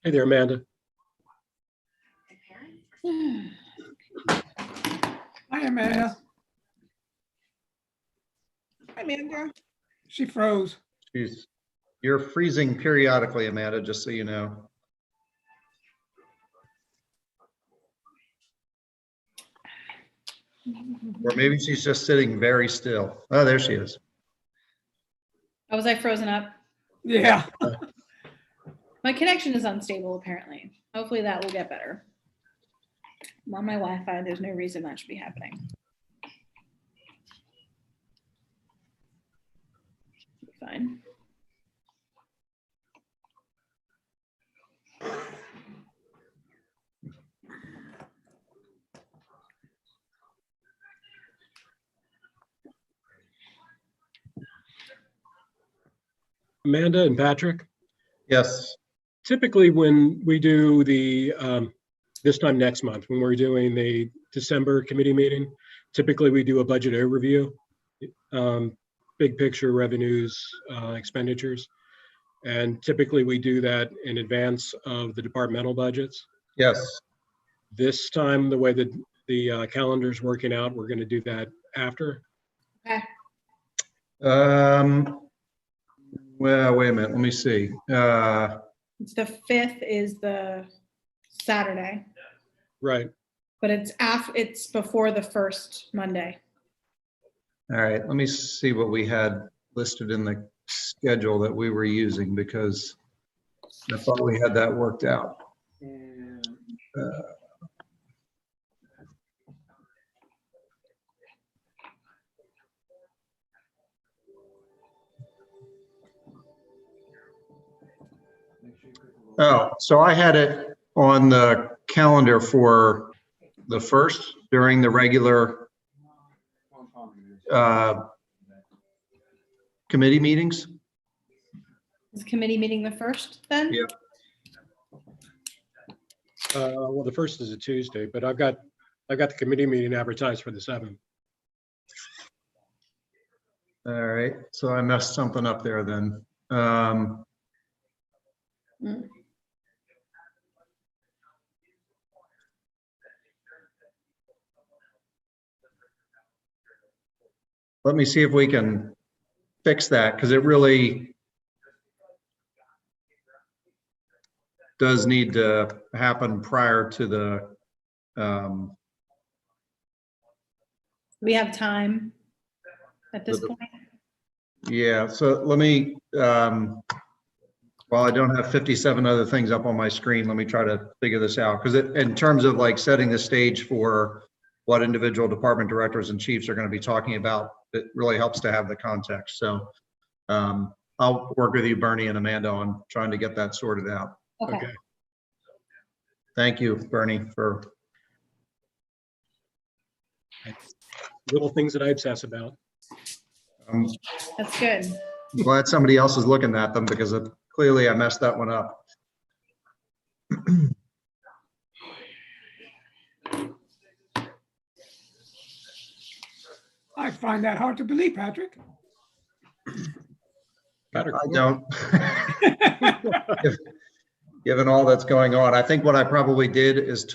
Hey there, Amanda. Hi, Amanda. Hi, Amanda. She froze. You're freezing periodically, Amanda, just so you know. Or maybe she's just sitting very still. Oh, there she is. Oh, was I frozen up? Yeah. My connection is unstable, apparently. Hopefully that will get better. I'm on my Wi-Fi. There's no reason that should be happening. Fine. Amanda and Patrick, Yes. typically when we do the, this time next month, when we're doing the December committee meeting, typically we do a budget overview, big picture revenues, expenditures. And typically we do that in advance of the departmental budgets. Yes. This time, the way that the calendar's working out, we're going to do that after. Okay. Well, wait a minute. Let me see. It's the 5th is the Saturday, Right. but it's before the first Monday. All right. Let me see what we had listed in the schedule that we were using, because I thought we had that worked out. Oh, so I had it on the calendar for the 1st during the regular committee meetings. Is committee meeting the 1st then? Yeah. Well, the 1st is a Tuesday, but I've got the committee meeting advertised for the 7th. All right, so I messed something up there then. Let me see if we can fix that, because it really does need to happen prior to the, We have time at this point. yeah, so let me, while I don't have 57 other things up on my screen, let me try to figure this out. Because in terms of like setting the stage for what individual department directors and chiefs are going to be talking about, it really helps to have the context. So I'll work with you, Bernie and Amanda, on trying to get that sorted out. Okay. Thank you, Bernie, for Little things that I obsess about. That's good. I'm glad somebody else is looking at them, because clearly I messed that one up. I find that hard to believe, Patrick. Patrick, I don't. Given all that's going on, I think what I probably did is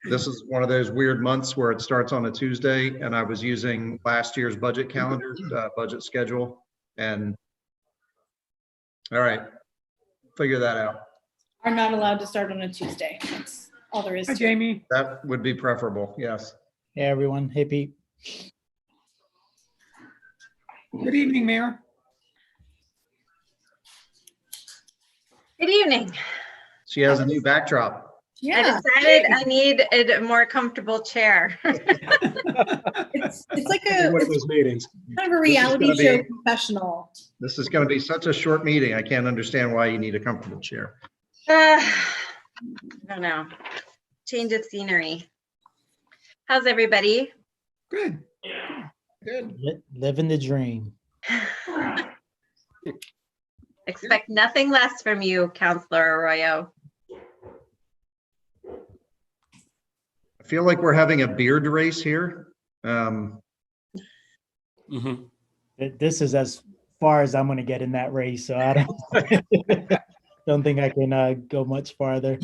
this is one of those weird months where it starts on a Tuesday, and I was using last year's budget calendar, budget schedule, and all right, figure that out. Are not allowed to start on a Tuesday. That's all there is Hi, to it. Jamie. That would be preferable, yes. Hey, everyone. Hey, Pete. Good evening, Mayor. Good evening. She has a new backdrop. Yeah, I decided I need a more comfortable chair. it's like a one of those meetings. kind of a reality gonna show be- professional. This is going to be such a short meeting. I can't understand why you need a comfortable chair. I don't know. Change of scenery. How's everybody? Good. Good. Living the dream. Expect nothing less from you, Counselor Arroyo. I feel like we're having a beard race here. This is as far as I'm going to get in that race. So I don't. Don't think I can go much farther.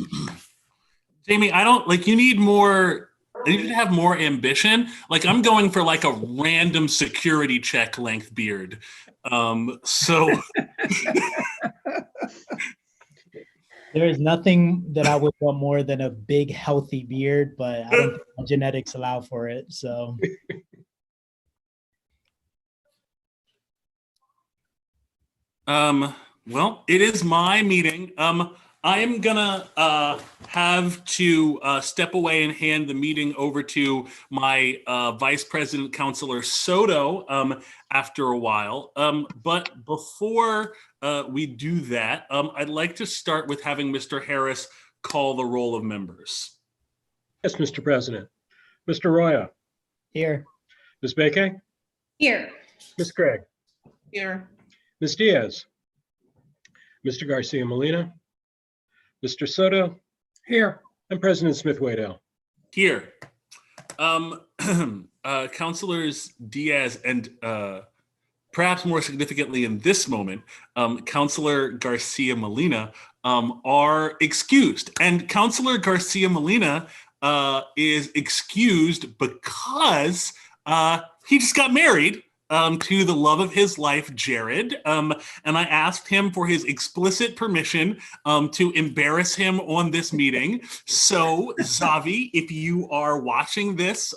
Jamie, I don't like you need more. You need to have more ambition. Like I'm going for like a random security check length beard. So There is nothing that I would want more than a big, healthy beard, but I don't think my genetics allow for it. So well, it is my meeting. I am gonna have to step away and hand the meeting over to my Vice President, Councilor Soto, after a while. But before we do that, I'd like to start with having Mr. Harris call the roll of members. Yes, Mr. President. Mr. Roya, here, Ms. Bakay, Here. Ms. Craig, Here. Ms. Diaz, Mr. Garcia Molina, Mr. Soto, Here. and President Smith Waddell. Here. Councilors Diaz and perhaps more significantly in this moment, Councilor Garcia Molina are excused. And Councilor Garcia Molina is excused because he just got married to the love of his life, Jared. And I asked him for his explicit permission to embarrass him on this meeting. So, Zavi, if you are watching this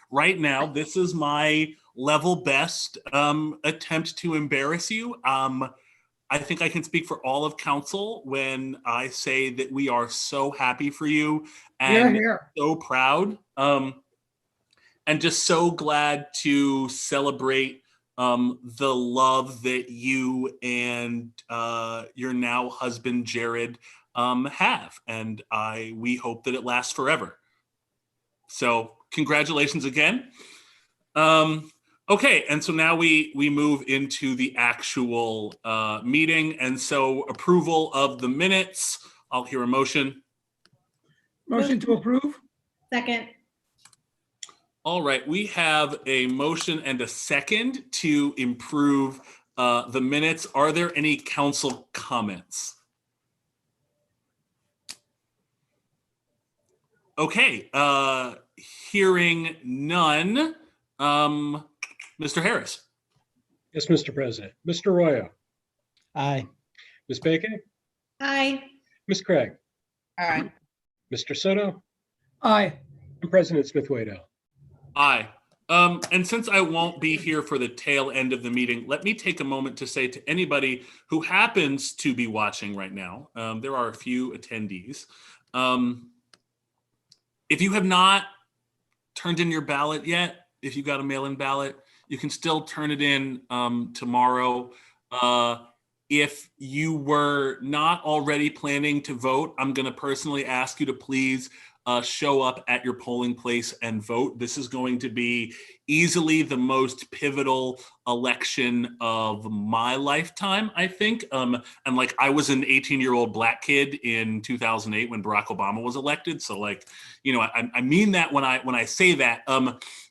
right now, this is my level best attempt to embarrass you. I think I can speak for all of council when I say that we are so happy for you and Here. so proud. And just so glad to celebrate the love that you and your now husband Jared have, and we hope that it lasts forever. So congratulations again. Okay, and so now we move into the actual meeting, and so approval of the minutes. I'll hear a motion. Motion to approve? Second. All right, we have a motion and a second to improve the minutes. Are there any council comments? Okay, hearing none. Mr. Harris. Yes, Mr. President. Mr. Roya, aye. Ms. Bakay, Aye. Ms. Craig, Aye. Mr. Soto, Aye. and President Smith Waddell. Aye. And since I won't be here for the tail end of the meeting, let me take a moment to say to anybody who happens to be watching right now, there are a few attendees. If you have not turned in your ballot yet, if you got a mail-in ballot, you can still turn it in tomorrow. If you were not already planning to vote, I'm going to personally ask you to please show up at your polling place and vote. This is going to be easily the most pivotal election of my lifetime, I think. And like, I was an 18-year-old black kid in 2008 when Barack Obama was elected. So like, you know, I mean that when I say that.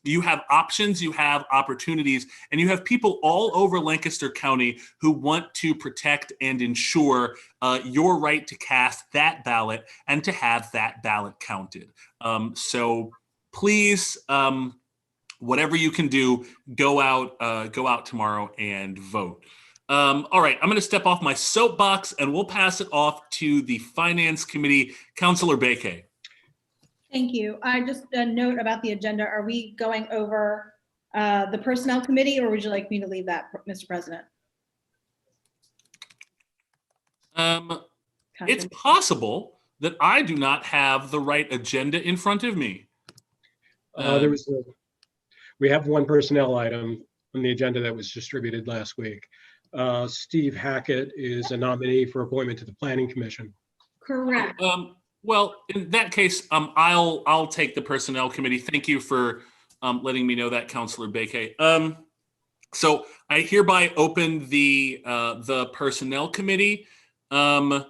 You have options, you have opportunities, and you have people all over Lancaster County who want to protect and ensure your right to cast that ballot and to have that ballot counted. So please, whatever you can do, go out tomorrow and vote. All right, I'm going to step off my soapbox and we'll pass it off to the Finance Committee. Councilor Bakay. Thank you. I just a note about the agenda. Are we going over the Personnel Committee, or would you like me to leave that, Mr. President? It's possible that I do not have the right agenda in front of me. We have one personnel item on the agenda that was distributed last week. Steve Hackett is a nominee for appointment to the Planning Commission. Correct. Well, in that case, I'll take the Personnel Committee. Thank you for letting me know that, Councilor Bakay. So I hereby open the Personnel Committee. So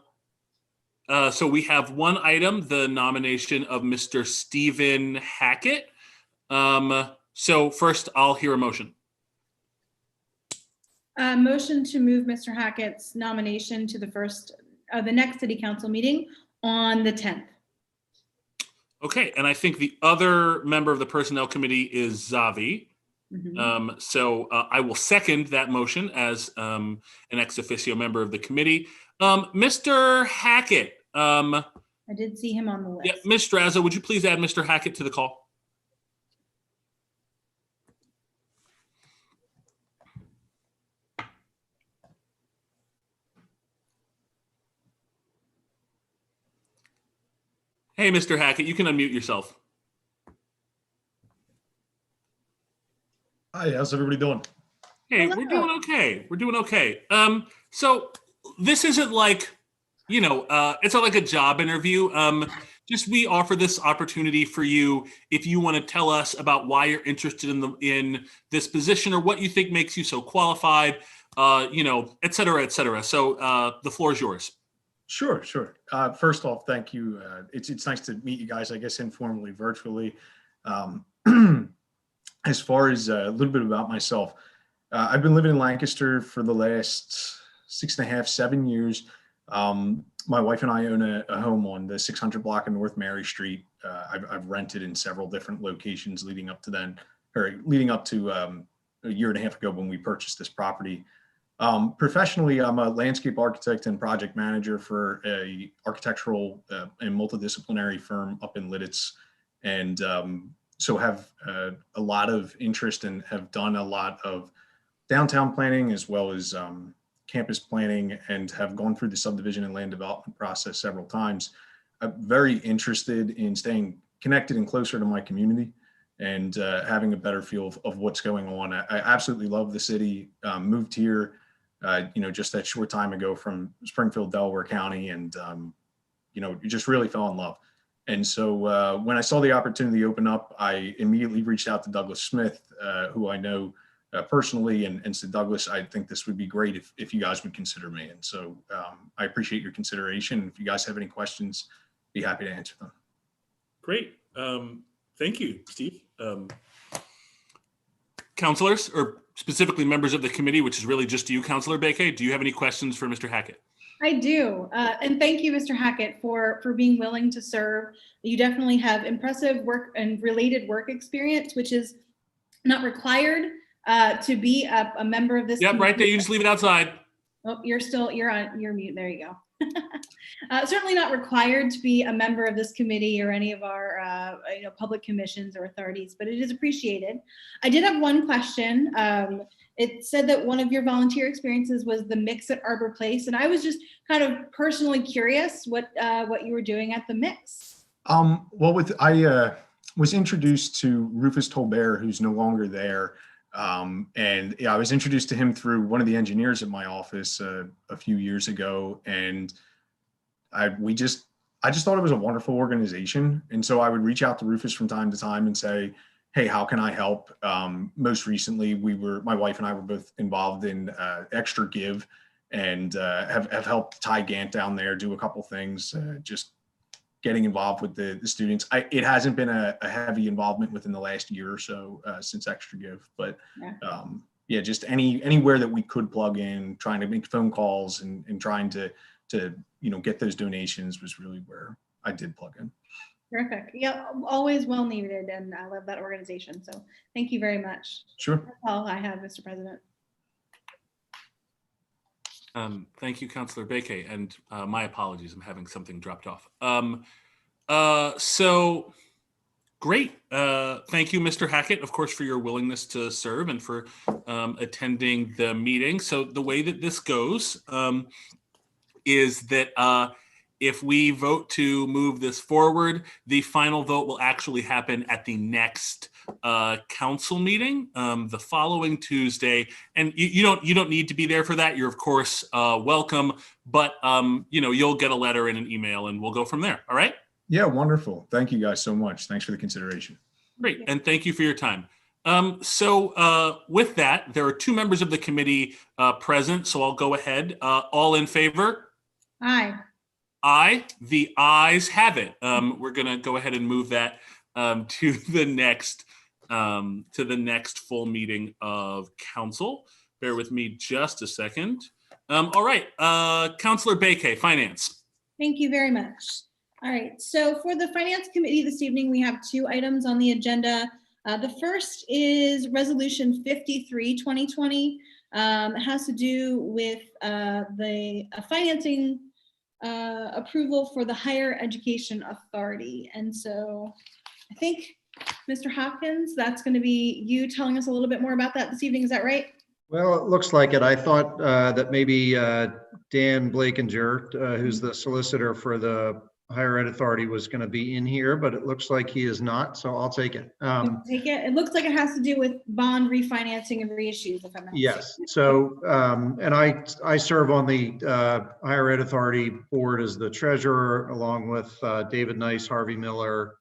we have one item, the nomination of Mr. Stephen Hackett. So first, I'll hear a motion. Motion to move Mr. Hackett's nomination to the first the next city council meeting on the 10th. Okay, and I think the other member of the Personnel Committee is Zavi. Mhm. So I will second that motion as an ex officio member of the committee. Mr. Hackett, I did see him on the list. yeah, Ms. Straza, would you please add Mr. Hackett to the call? Hey, Mr. Hackett, you can unmute yourself. Hi, how's everybody doing? Hey, Hello. we're doing okay. We're doing okay. So this isn't like, it's not like a job interview. Just we offer this opportunity for you if you want to tell us about why you're interested in this position or what you think makes you so qualified, et cetera, et cetera. So the floor is yours. Sure, sure. First off, thank you. It's nice to meet you guys, I guess, informally, virtually. As far as a little bit about myself, I've been living in Lancaster for the last 6.5, 7 years. My wife and I own a home on the 600 block of North Mary Street. I've rented in several different locations leading up to a year and a half ago when we purchased this property. Professionally, I'm a landscape architect and project manager for a architectural and multidisciplinary firm up in Lidditz, and so have a lot of interest and have done a lot of downtown planning as well as campus planning, and have gone through the subdivision and land development process several times. I'm very interested in staying connected and closer to my community and having a better feel of what's going on. I absolutely love the city. Moved here just that short time ago from Springfield, Delaware County, and you just really fell in love. And so when I saw the opportunity open up, I immediately reached out to Douglas Smith, who I know personally, and said, Douglas, I think this would be great if you guys would consider me. And so I appreciate your consideration. If you guys have any questions, be happy to answer them. Great. Thank you, Steve. Counselors, or specifically members of the committee, which is really just you, Counselor Bakay, do you have any questions for Mr. Hackett? I do. And thank you, Mr. Hackett, for being willing to serve. You definitely have impressive work and related work experience, which is not required to be a member of this. Yep, right there. committee. You just leave it outside. Oh, you're mute. There you go. Certainly not required to be a member of this committee or any of our public commissions or authorities, but it is appreciated. I did have one question. It said that one of your volunteer experiences was the mix at Arbor Place, and I was just kind of personally curious what you were doing at the mix. Well, I was introduced to Rufus Tolbert, who's no longer there. And yeah, I was introduced to him through one of the engineers at my office a few years ago, and I just thought it was a wonderful organization. And so I would reach out to Rufus from time to time and say, hey, how can I help? Most recently, my wife and I were both involved in Extra Give, and have helped Ty Gant down there do a couple things, just getting involved with the students. It hasn't been a heavy involvement within the last year or so since Extra Give, but just anywhere that we could plug in, trying to make phone calls and trying to get those donations was really where I did plug in. Terrific. Yeah, always well needed, and I love that organization. So thank you very much. Sure. That's all I have, Mr. President. Thank you, Councilor Bakay, and my apologies. I'm having something dropped off. So great. Thank you, Mr. Hackett, of course, for your willingness to serve and for attending the meeting. So the way that this goes is that if we vote to move this forward, the final vote will actually happen at the next council meeting the following Tuesday. And you don't need to be there for that. You're of course welcome, but you'll get a letter and an email, and we'll go from there. All right. Yeah, wonderful. Thank you guys so much. Thanks for the consideration. Great, and thank you for your time. So with that, there are two members of the committee present, so I'll go ahead. All in favor? Aye. Aye. The ayes have it. We're going to go ahead and move that to the next full meeting of council. Bear with me just a second. All right, Counselor Bakay, Finance. Thank you very much. All right, so for the Finance Committee this evening, we have 2 items on the agenda. The first is Resolution 53, 2020. It has to do with the financing approval for the Higher Education Authority. And so I think, Mr. Hopkins, that's going to be you telling us a little bit more about that this evening. Is that right? Well, it looks like it. I thought that maybe Dan Blakinger, who's the solicitor for the Higher Ed Authority, was going to be in here, but it looks like he is not, so I'll take it. Take it. It looks like it has to do with bond refinancing and reissues, if I'm not Yes. mistaken. So, and I serve on the Higher Ed Authority board as the treasurer, along with David Nice, Harvey Miller,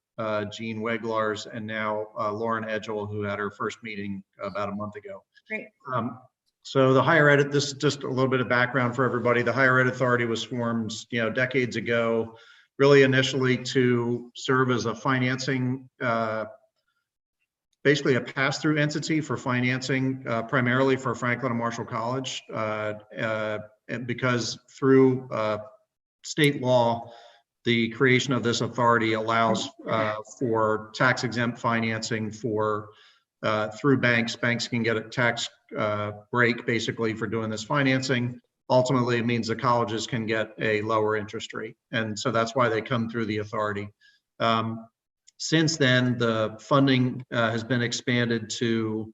Jean Weglars, and now Lauren Edgel, who had her first meeting about a month ago. Great. So the Higher Ed, this is just a little bit of background for everybody. The Higher Ed Authority was formed, decades ago, really initially to serve as a financing, basically a pass-through entity for financing, primarily for Franklin and Marshall College, and because through state law, the creation of this authority allows for tax-exempt financing for through banks. Banks can get a tax break basically for doing this financing. Ultimately, it means the colleges can get a lower interest rate. And so that's why they come through the authority. Since then, the funding has been expanded to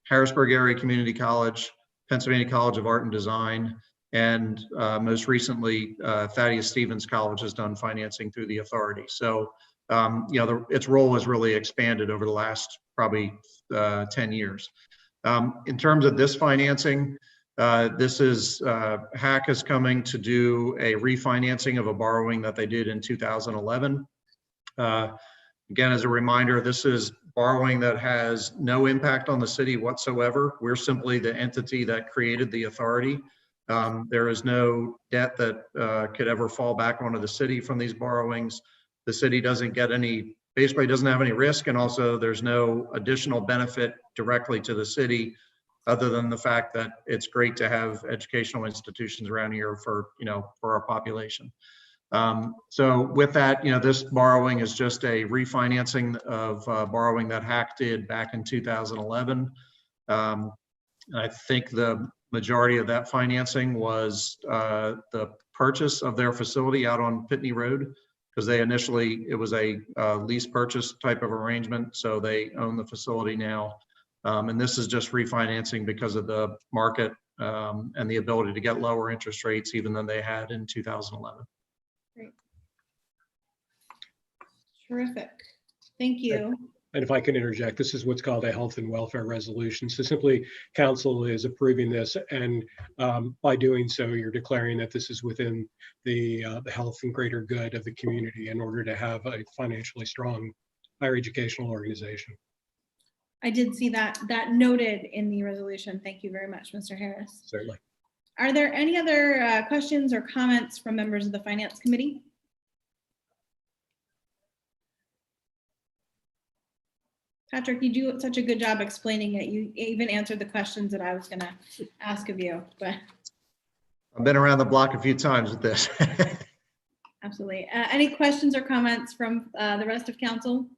Harrisburg Area Community College, Pennsylvania College of Art and Design, and most recently, Thaddeus Stevens College has done financing through the authority. So, its role has really expanded over the last probably 10 years. In terms of this financing, this is HAC is coming to do a refinancing of a borrowing that they did in 2011. Again, as a reminder, this is borrowing that has no impact on the city whatsoever. We're simply the entity that created the authority. There is no debt that could ever fall back onto the city from these borrowings. The city doesn't get any, basically doesn't have any risk, and also there's no additional benefit directly to the city other than the fact that it's great to have educational institutions around here for, for our population. So with that, this borrowing is just a refinancing of borrowing that HAC did back in 2011. I think the majority of that financing was the purchase of their facility out on Pitney Road, because they initially, it was a lease purchase type of arrangement. So they own the facility now. And this is just refinancing because of the market and the ability to get lower interest rates even than they had in 2011. Great. Terrific. Thank you. And if I can interject, this is what's called a health and welfare resolution. So simply council is approving this, and by doing so, you're declaring that this is within the health and greater good of the community in order to have a financially strong higher educational organization. I did see that noted in the resolution. Thank you very much, Mr. Harris. Certainly. Are there any other questions or comments from members of the Finance Committee? Patrick, you do such a good job explaining it. You even answered the questions that I was going to ask of you, but I've been around the block a few times with this. absolutely. Any questions or comments from the rest of council?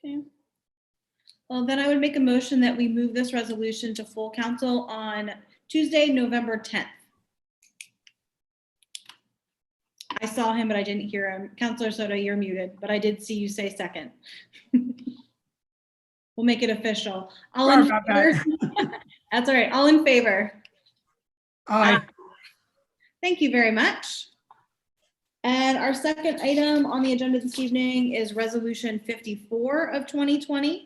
Okay. Well, then I would make a motion that we move this resolution to full council on Tuesday, November 10th. I saw him, but I didn't hear him. Councilor Soto, you're muted, but I did see you say second. We'll make it official. All Sorry in about favor? That's all right. All in favor? Aye. Thank you very much. And our second item on the agenda this evening is Resolution 54 of 2020.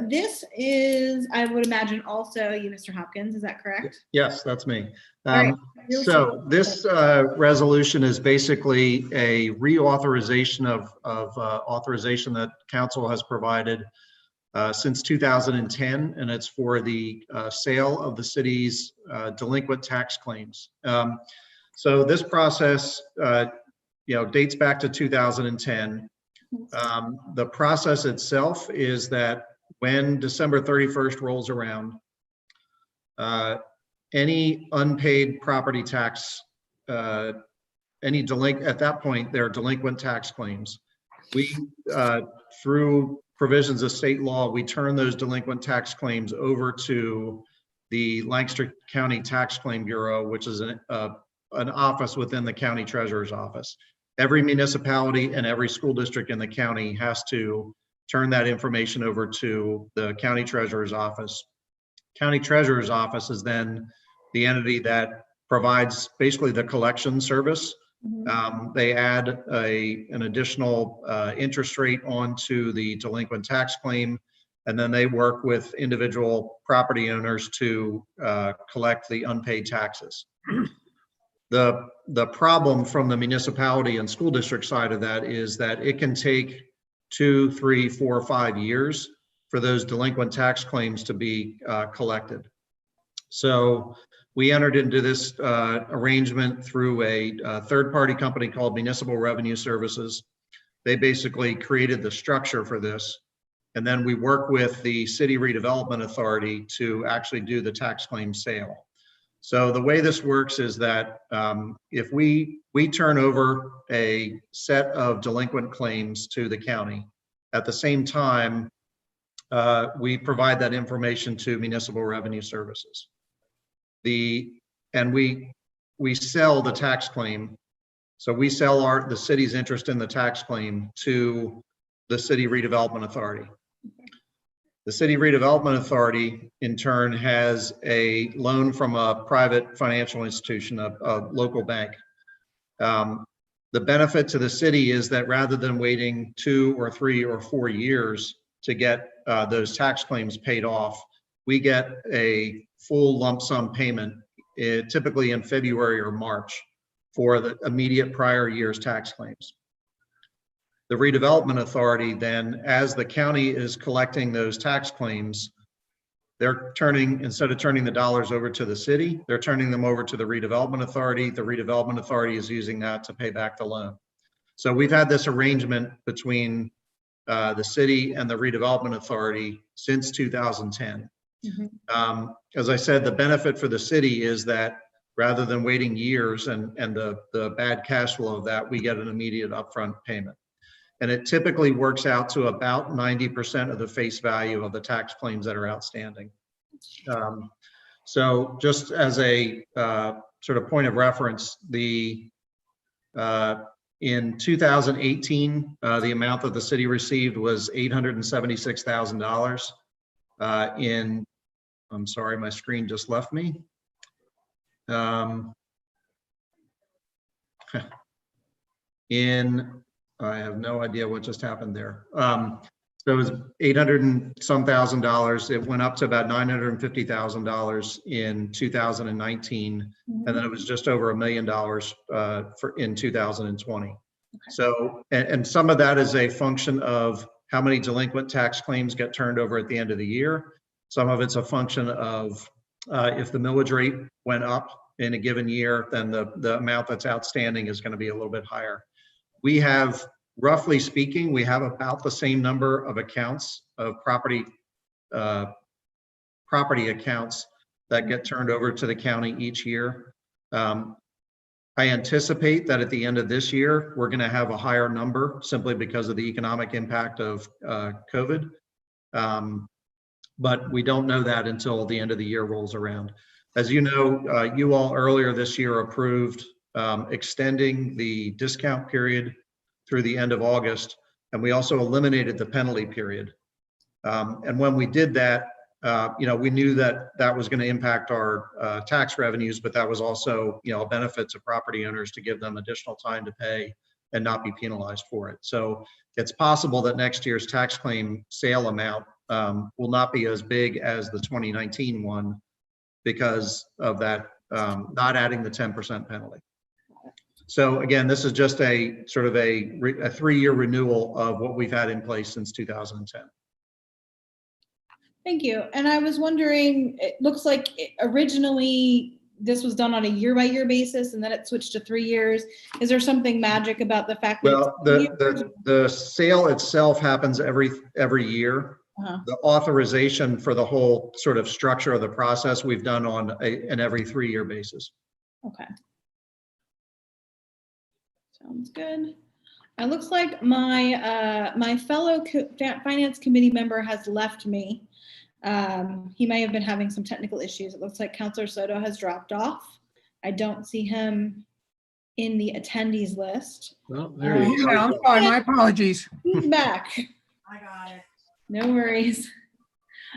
This is, I would imagine, also you, Mr. Hopkins. Is that correct? Yes, that's me. All right. So this resolution is basically a reauthorization of authorization that council has provided since 2010, and it's for the sale of the city's delinquent tax claims. So this process, dates back to 2010. The process itself is that when December 31st rolls around, any unpaid property tax, at that point, there are delinquent tax claims. We, through provisions of state law, we turn those delinquent tax claims over to the Lancaster County Tax Claim Bureau, which is an office within the county treasurer's office. Every municipality and every school district in the county has to turn that information over to the county treasurer's office. County treasurer's office is then the entity that provides basically the collection service. They add an additional interest rate onto the delinquent tax claim, and then they work with individual property owners to collect the unpaid taxes. The problem from the municipality and school district side of that is that it can take 2, 3, 4, 5 years for those delinquent tax claims to be collected. So we entered into this arrangement through a third-party company called Municipal Revenue Services. They basically created the structure for this. And then we work with the City Redevelopment Authority to actually do the tax claim sale. So the way this works is that if we turn over a set of delinquent claims to the county, at the same time, we provide that information to Municipal Revenue Services. And we sell the tax claim. So we sell the city's interest in the tax claim to the City Redevelopment Authority. The City Redevelopment Authority, in turn, has a loan from a private financial institution, a local bank. The benefit to the city is that rather than waiting 2 or 3 or 4 years to get those tax claims paid off, we get a full lump sum payment, typically in February or March, for the immediate prior year's tax claims. The redevelopment authority then, as the county is collecting those tax claims, they're instead of turning the dollars over to the city, they're turning them over to the redevelopment authority. The redevelopment authority is using that to pay back the loan. So we've had this arrangement between the city and the redevelopment authority since 2010. As I said, the benefit for the city is that rather than waiting years and the bad cash flow of that, we get an immediate upfront payment. And it typically works out to about 90% of the face value of the tax claims that are outstanding. So just as a sort of point of reference, in 2018, the amount that the city received was $876,000. I'm sorry, my screen just left me. I have no idea what just happened there. So it was $800 and some thousand. It went up to about $950,000 in 2019, and then it was just over $1 million in 2020. Okay. So, and some of that is a function of how many delinquent tax claims get turned over at the end of the year. Some of it's a function of if the millage rate went up in a given year, then the amount that's outstanding is going to be a little bit higher. We have, roughly speaking, we have about the same number of accounts of property accounts that get turned over to the county each year. I anticipate that at the end of this year, we're going to have a higher number simply because of the economic impact of COVID. But we don't know that until the end of the year rolls around. As you know, you all earlier this year approved extending the discount period through the end of August, and we also eliminated the penalty period. And when we did that, we knew that that was going to impact our tax revenues, but that was also, a benefit to property owners to give them additional time to pay and not be penalized for it. So it's possible that next year's tax claim sale amount will not be as big as the 2019 one because of that, not adding the 10% penalty. So again, this is just a sort of a 3-year renewal of what we've had in place since 2010. Thank you. And I was wondering, it looks like originally this was done on a year-by-year basis, and then it switched to 3 years. Is there something magic about the fact that the sale itself happens every year, The authorization for the whole sort of structure of the process we've done on an every 3-year basis. Okay. Sounds good. It looks like my fellow finance committee member has left me. He may have been having some technical issues. It looks like Counselor Soto has dropped off. I don't see him in the attendees list. Well, there you He's go. now, I'm sorry, my apologies. He's back. I got it. No worries.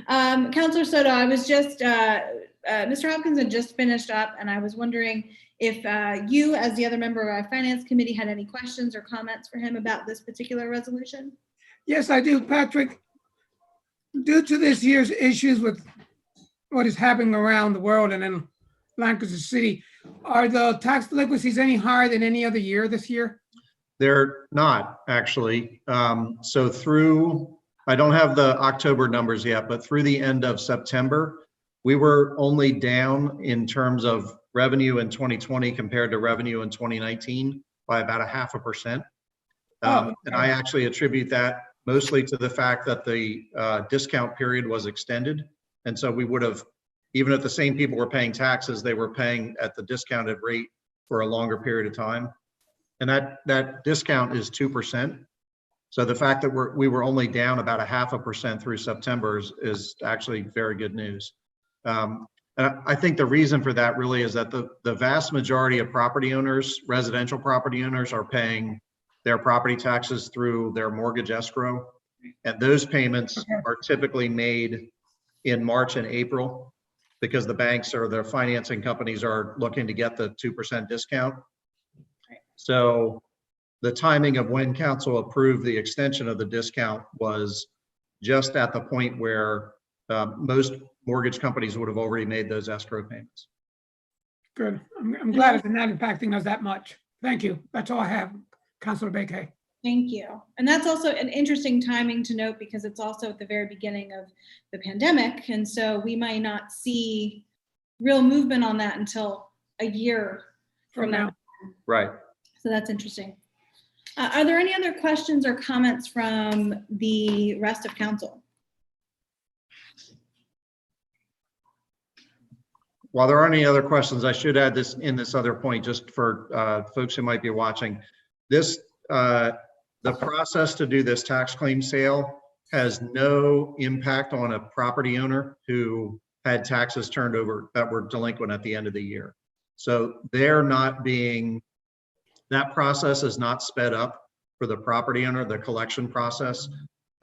Counselor Soto, I was just, Mr. Hopkins had just finished up, and I was wondering if you, as the other member of our finance committee, had any questions or comments for him about this particular resolution? Yes, I do, Patrick. Due to this year's issues with what is happening around the world and in Lancaster City, are the tax delinquencies any higher than any other year this year? They're not actually. So through, I don't have the October numbers yet, but through the end of September, we were only down in terms of revenue in 2020 compared to revenue in 2019 by about 0.5%. And I actually attribute that mostly to the fact that the discount period was extended. And so we would have, even if the same people were paying taxes, they were paying at the discounted rate for a longer period of time. And that discount is 2%. So the fact that we were only down about 0.5% through September is actually very good news. And I think the reason for that really is that the vast majority of property owners, residential property owners, are paying their property taxes through their mortgage escrow. And those payments are typically made in March and April because the banks or their financing companies are looking to get the 2% discount. So the timing of when council approved the extension of the discount was just at the point where most mortgage companies would have already made those escrow payments. Good. I'm glad it's not impacting us that much. Thank you. That's all I have, Councilor Bakay. Thank you. And that's also an interesting timing to note because it's also at the very beginning of the pandemic. And so we might not see real movement on that until a year from now. Right. So that's interesting. Are there any other questions or comments from the rest of council? While there aren't any other questions, I should add this in this other point, just for folks who might be watching. This, the process to do this tax claim sale has no impact on a property owner who had taxes turned over that were delinquent at the end of the year. So they're not being, that process is not sped up for the property owner, the collection process.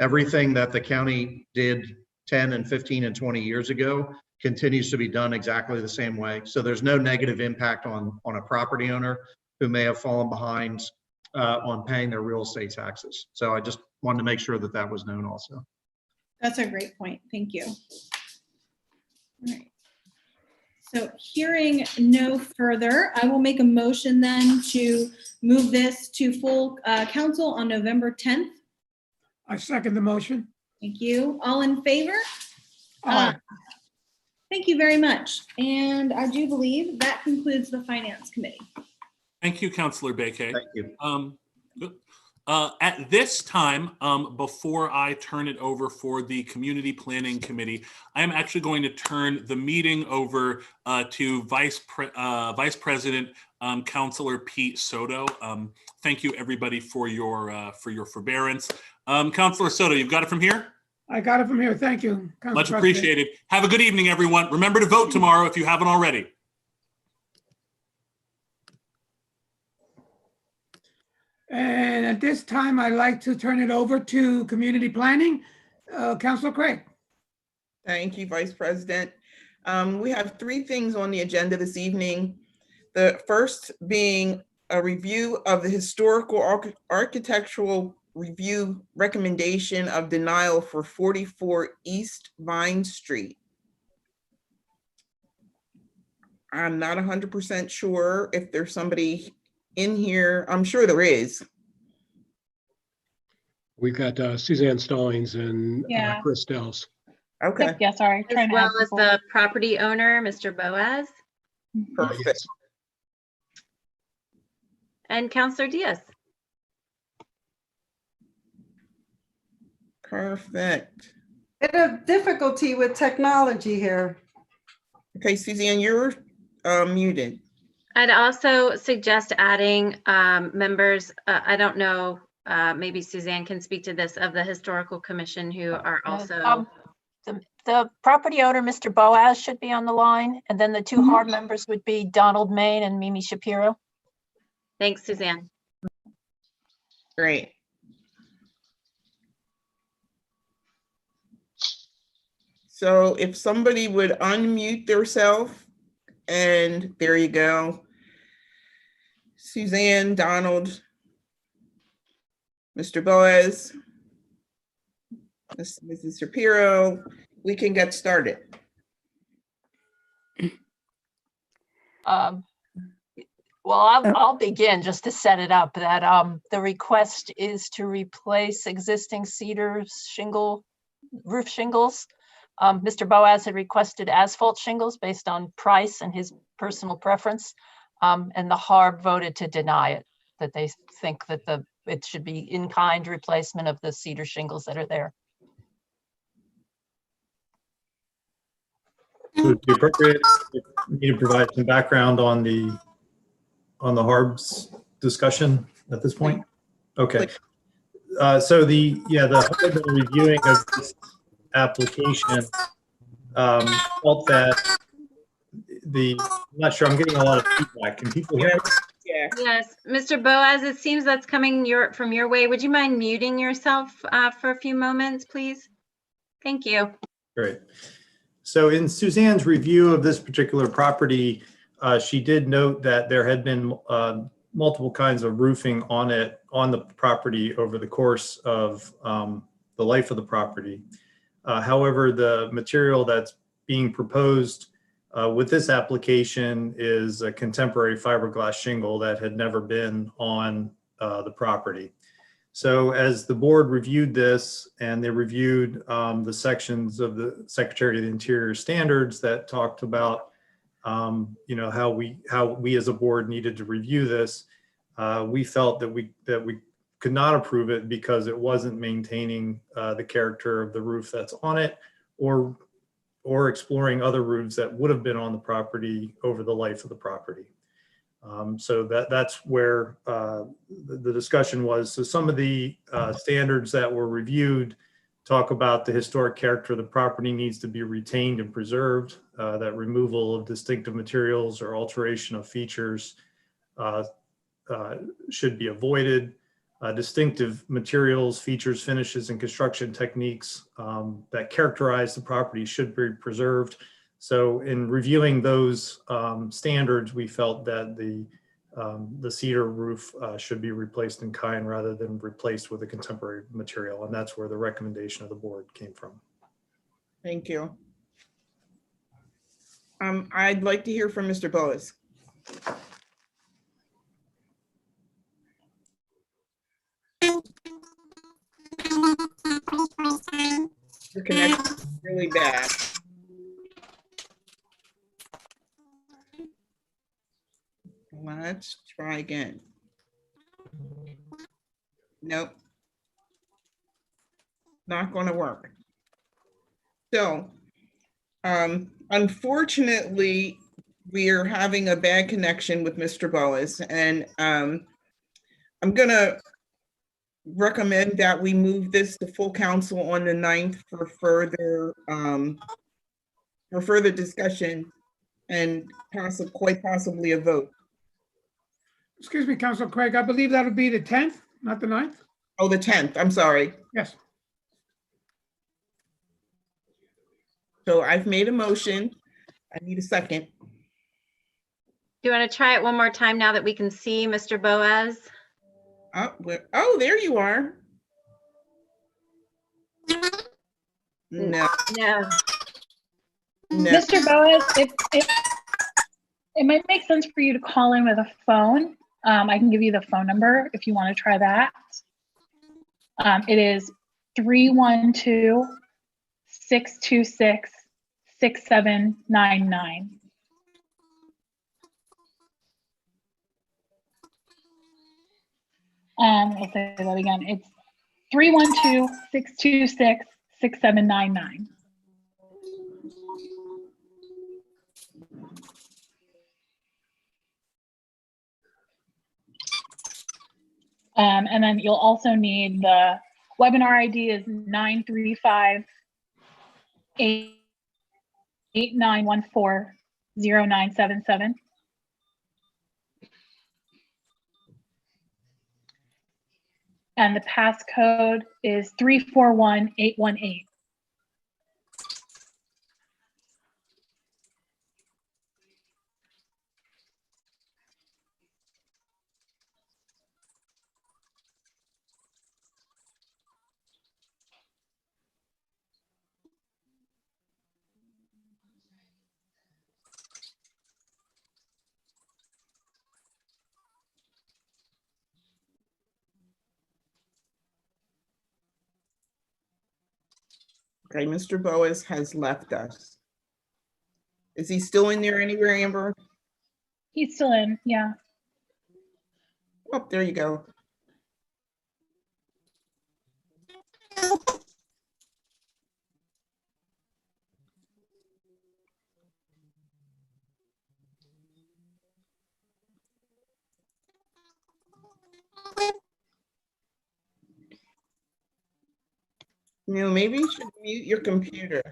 Everything that the county did 10 and 15 and 20 years ago continues to be done exactly the same way. So there's no negative impact on a property owner who may have fallen behind on paying their real estate taxes. So I just wanted to make sure that that was known also. That's a great point. Thank you. All right. So hearing no further, I will make a motion then to move this to full council on November 10th. I second the motion. Thank you. All in favor? Aye. Thank you very much. And I do believe that concludes the Finance Committee. Thank you, Councilor Bakay. Thank you. Good. At this time, before I turn it over for the Community Planning Committee, I am actually going to turn the meeting over to Vice President Councilor Pete Soto. Thank you, everybody, for your forbearance. Councilor Soto, you've got it from here? I got it from here. Thank you, Council Much President. appreciated. Have a good evening, everyone. Remember to vote tomorrow if you haven't already. And at this time, I'd like to turn it over to Community Planning. Councilor Craig. Thank you, Vice President. We have 3 things on the agenda this evening. The first being a review of the historical architectural review recommendation of denial for 44 East Vine Street. I'm not 100% sure if there's somebody in here. I'm sure there is. We've got Suzanne Stallings and Yeah. Chris Dells. Okay, Yeah, sorry. As well as the property owner, Mr. Boaz, perfect. Yes. and Counselor Diaz. Perfect. bit of difficulty with technology here. Okay, Suzanne, you're muted. I'd also suggest adding members, I don't know, maybe Suzanne can speak to this, of the Historical Commission who are also. The property owner, Mr. Boaz, should be on the line, and then the two hard members would be Donald Main and Mimi Shapiro. Thanks, Suzanne. Great. So if somebody would unmute themselves, and there you go. Suzanne, Donald, Mr. Boaz, Mrs. Shapiro, we can get started. Well, I'll begin just to set it up that the request is to replace existing cedar roof shingles. Mr. Boaz had requested asphalt shingles based on price and his personal preference, and the HARB voted to deny it, that they think that it should be in-kind replacement of the cedar shingles that are there. So would it be appropriate if me to provide some background on the HARB's discussion at this point? Okay. So the HARB in reviewing of this application felt that I'm not sure, I'm getting a lot of feedback. Can people hear me? Yeah. Yes, Mr. Boaz, it seems that's coming from your way. Would you mind muting yourself for a few moments, please? Thank you. Great. So in Suzanne's review of this particular property, she did note that there had been multiple kinds of roofing on the property over the course of the life of the property. However, the material that's being proposed with this application is a contemporary fiberglass shingle that had never been on the property. So as the board reviewed this, and they reviewed the sections of the Secretary of the Interior standards that talked about how we as a board needed to review this, we felt that we could not approve it because it wasn't maintaining the character of the roof that's on it, or exploring other roofs that would have been on the property over the life of the property. So that's where the discussion was. So some of the standards that were reviewed talk about the historic character of the property needs to be retained and preserved, that removal of distinctive materials or alteration of features should be avoided. Distinctive materials, features, finishes, and construction techniques that characterize the property should be preserved. So in reviewing those standards, we felt that the cedar roof should be replaced in kind rather than replaced with a contemporary material. And that's where the recommendation of the board came from. Thank you. I'd like to hear from Mr. Boaz. The connection is really bad. Let's try again. Nope. Not going to work. So, unfortunately, we are having a bad connection with Mr. Boaz, and I'm going to recommend that we move this to full council on the 9th for further discussion and quite possibly a vote. Excuse me, Council Craig, I believe that would be the 10th, not the 9th? Oh, the 10th, I'm sorry. Yes. So I've made a motion. I need a second. Do you want to try it one more time now that we can see Mr. Boaz? Oh, there you are. No. No. No. Mr. Boaz, it might make sense for you to call in with a phone. I can give you the phone number if you want to try that. It is 312-626-6799. I'll say that again. It's 312-626-6799. 6799. And then you'll also need the webinar ID is 935-8914-0977. And the passcode is 341818. Okay, Mr. Boas has left us. Is he still in there anywhere, Amber? He's still in, yeah. Oh, there you go. You know, maybe you should mute your computer.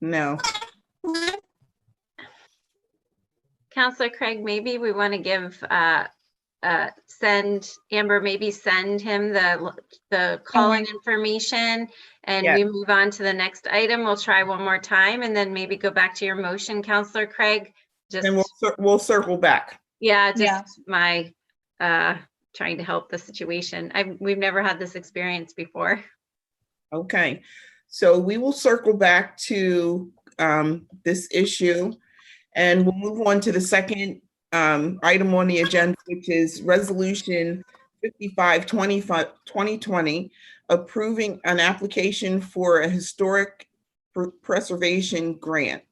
No. Counselor Craig, maybe we want to give, send Amber, maybe send him the call-in information, and Yes. we move on to the next item. We'll try one more time and then maybe go back to your motion, Counselor Craig. Just, And we'll circle back. yeah, just Yeah. my trying to help the situation. We've never had this experience before. Okay, so we will circle back to this issue, and we'll move on to the second item on the agenda, which is Resolution 55-2020, approving an application for a historic preservation grant.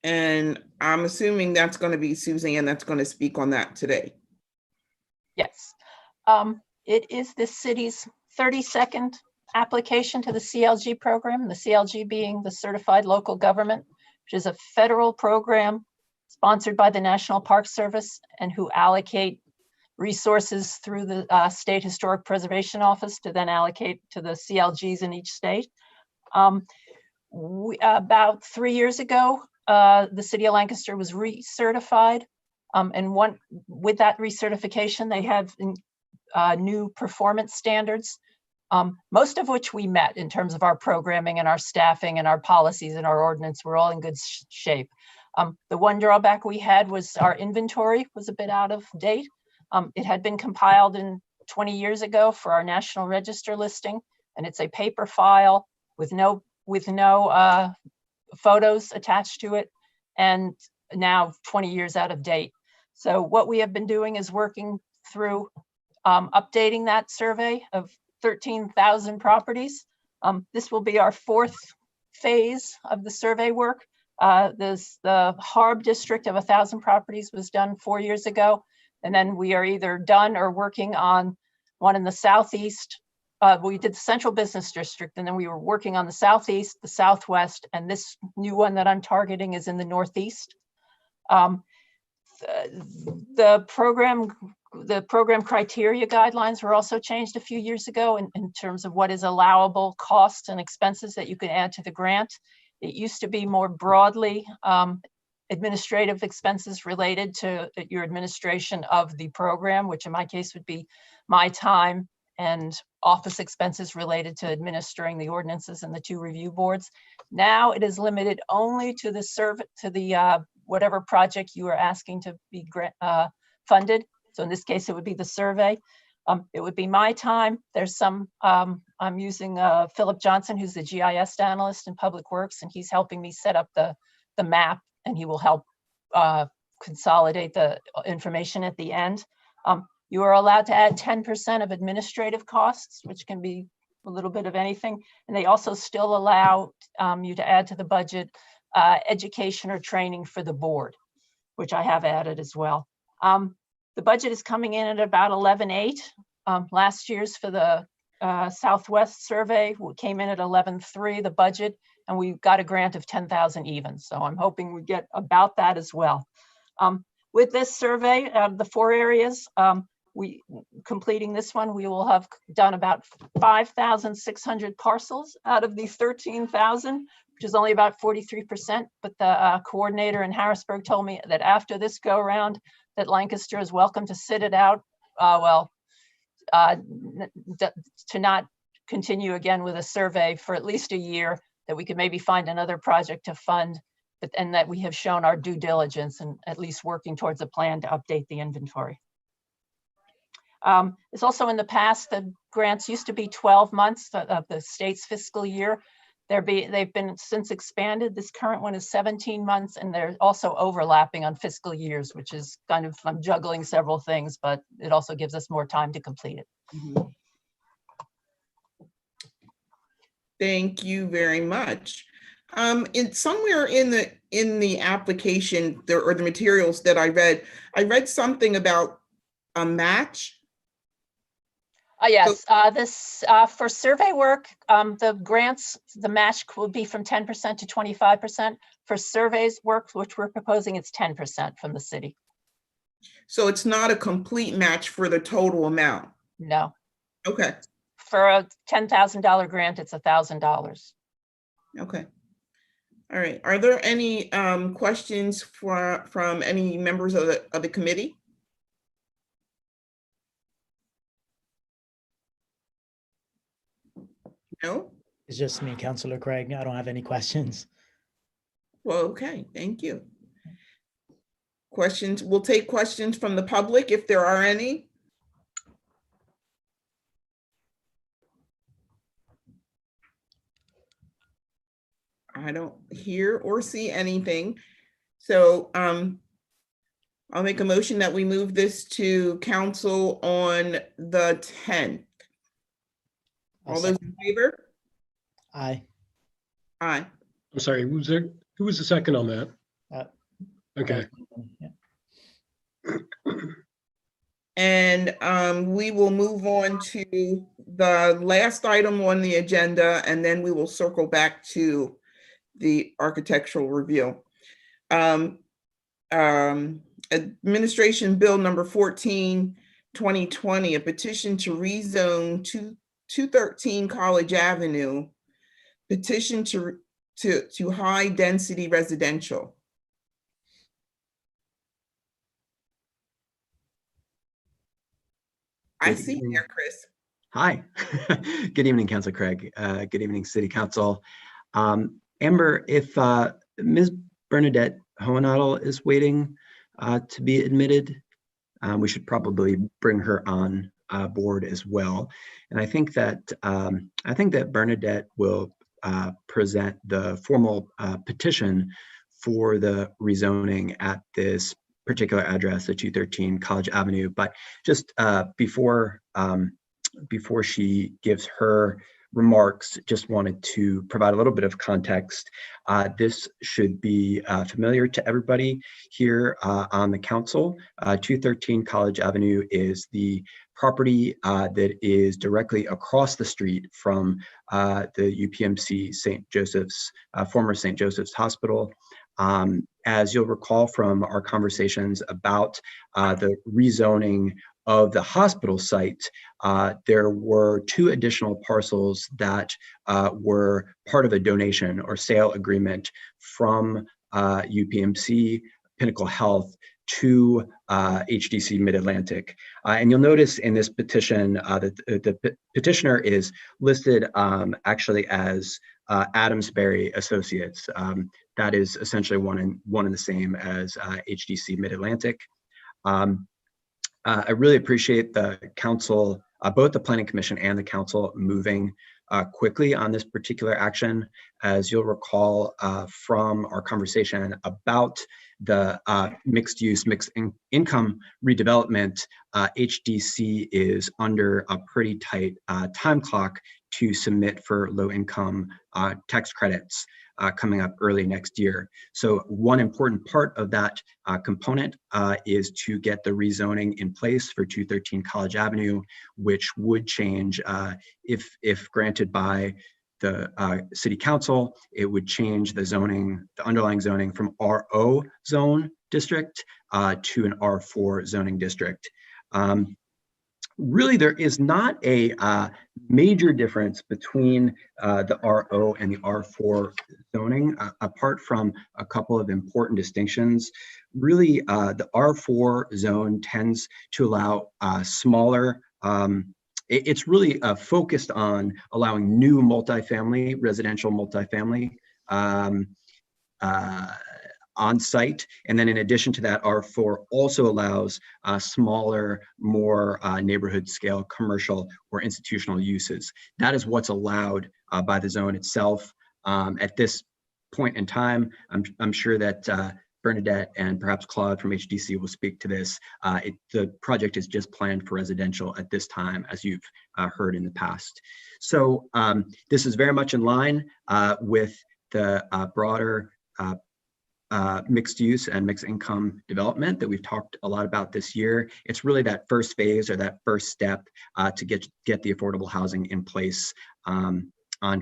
And I'm assuming that's going to be Suzanne that's going to speak on that today. Yes. It is the city's 32nd application to the CLG program, the CLG being the Certified Local Government, which is a federal program sponsored by the National Park Service and who allocate resources through the State Historic Preservation Office to then allocate to the CLGs in each state. About 3 years ago, the city of Lancaster was recertified. And with that recertification, they have new performance standards, most of which we met in terms of our programming and our staffing and our policies and our ordinance. We're all in good shape. The one drawback we had was our inventory was a bit out of date. It had been compiled 20 years ago for our National Register listing, and it's a paper file with no photos attached to it, and now 20 years out of date. So what we have been doing is working through updating that survey of 13,000 properties. This will be our fourth phase of the survey work. The Harb district of 1,000 properties was done 4 years ago. And then we are either done or working on one in the southeast. We did the central business district, and then we were working on the southeast, the southwest, and this new one that I'm targeting is in the northeast. The program criteria guidelines were also changed a few years ago in terms of what is allowable costs and expenses that you can add to the grant. It used to be more broadly administrative expenses related to your administration of the program, which in my case would be my time and office expenses related to administering the ordinances and the 2 review boards. Now it is limited only to the whatever project you are asking to be funded. So in this case, it would be the survey. It would be my time. There's some, I'm using Philip Johnson, who's the GIS analyst in Public Works, and he's helping me set up the map, and he will help consolidate the information at the end. You are allowed to add 10% of administrative costs, which can be a little bit of anything. And they also still allow you to add to the budget education or training for the board, which I have added as well. The budget is coming in at about 11.8. Last year's for the Southwest survey came in at 11.3, the budget, and we got a grant of 10,000 even. So I'm hoping we get about that as well. With this survey, the 4 areas, completing this one, we will have done about 5,600 parcels out of the 13,000, which is only about 43%. But the coordinator in Harrisburg told me that after this go around, that Lancaster is welcome to sit it out. To not continue again with a survey for at least a year, that we could maybe find another project to fund, and that we have shown our due diligence and at least working towards a plan to update the inventory. It's also in the past, the grants used to be 12 months of the state's fiscal year. They've been since expanded. This current one is 17 months, and they're also overlapping on fiscal years, which is kind of, I'm juggling several things, but it also gives us more time to complete it. Mm-hmm. Thank you very much. Somewhere in the application or the materials that I read something about a match. Yes, this for survey work, the grants, the match will be from 10% to 25%. For surveys work, which we're proposing, it's 10% from the city. So it's not a complete match for the total amount? No. Okay. For a $10,000 grant, it's $1,000. Okay. All right. Are there any questions from any members of the committee? No? It's just me, Councillor Craig. I don't have any questions. Well, okay, thank you. Questions, we'll take questions from the public if there are any. I don't hear or see anything. So I'll make a motion that we move this to council on the 10th. All those in favor? Aye. Aye. I'm sorry, who was the second on that? Okay. Yeah. And we will move on to the last item on the agenda, and then we will circle back to the architectural review. Administration Bill number 14, 2020, a petition to rezone 213 College Avenue, petition to high density residential. I see you there, Chris. Hi. Good evening, Councilor Craig. Good evening, City Council. Amber, if Ms. Bernadette Hohenadel is waiting to be admitted, we should probably bring her on board as well. And I think that Bernadette will present the formal petition for the rezoning at this particular address, the 213 College Avenue. But just before she gives her remarks, just wanted to provide a little bit of context. This should be familiar to everybody here on the council. 213 College Avenue is the property that is directly across the street from the UPMC St. Joseph's, former St. Joseph's Hospital. As you'll recall from our conversations about the rezoning of the hospital site, there were 2 additional parcels that were part of a donation or sale agreement from UPMC, Pinnacle Health, to HDC Mid-Atlantic. And you'll notice in this petition that the petitioner is listed actually as Adamsbury Associates. That is essentially one and the same as HDC Mid-Atlantic. I really appreciate the council, both the Planning Commission and the council, moving quickly on this particular action. As you'll recall from our conversation about the mixed use, income redevelopment, HDC is under a pretty tight time clock to submit for low income tax credits coming up early next year. So one important part of that component is to get the rezoning in place for 213 College Avenue, which would change, if granted by the city council, it would change the zoning, the underlying zoning from RO zone district to an R4 zoning district. Really, there is not a major difference between the RO and the R4 zoning, apart from a couple of important distinctions. Really, the R4 zone tends to allow smaller, it's really focused on allowing new multifamily, residential multifamily on site. And then in addition to that, R4 also allows smaller, more neighborhood scale commercial or institutional uses. That is what's allowed by the zone itself. At this point in time, I'm sure that Bernadette and perhaps Claude from HDC will speak to this. The project is just planned for residential at this time, as you've heard in the past. So this is very much in line with the broader mixed use and mixed income development that we've talked a lot about this year. It's really that first phase or that first step to get the affordable housing in place on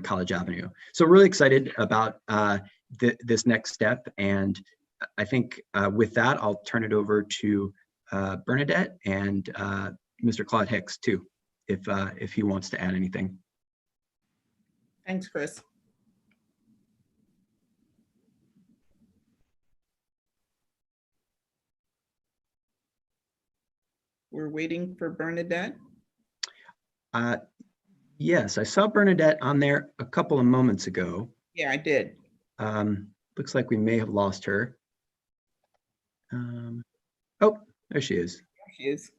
College Avenue. So really excited about this next step. And I think with that, I'll turn it over to Bernadette and Mr. Claude Hicks too, if he wants to add anything. Thanks, Chris. We're waiting for Bernadette. Yes, I saw Bernadette on there a couple of moments ago. Yeah, I did. Looks like we may have lost her. Oh, there she is. There she is.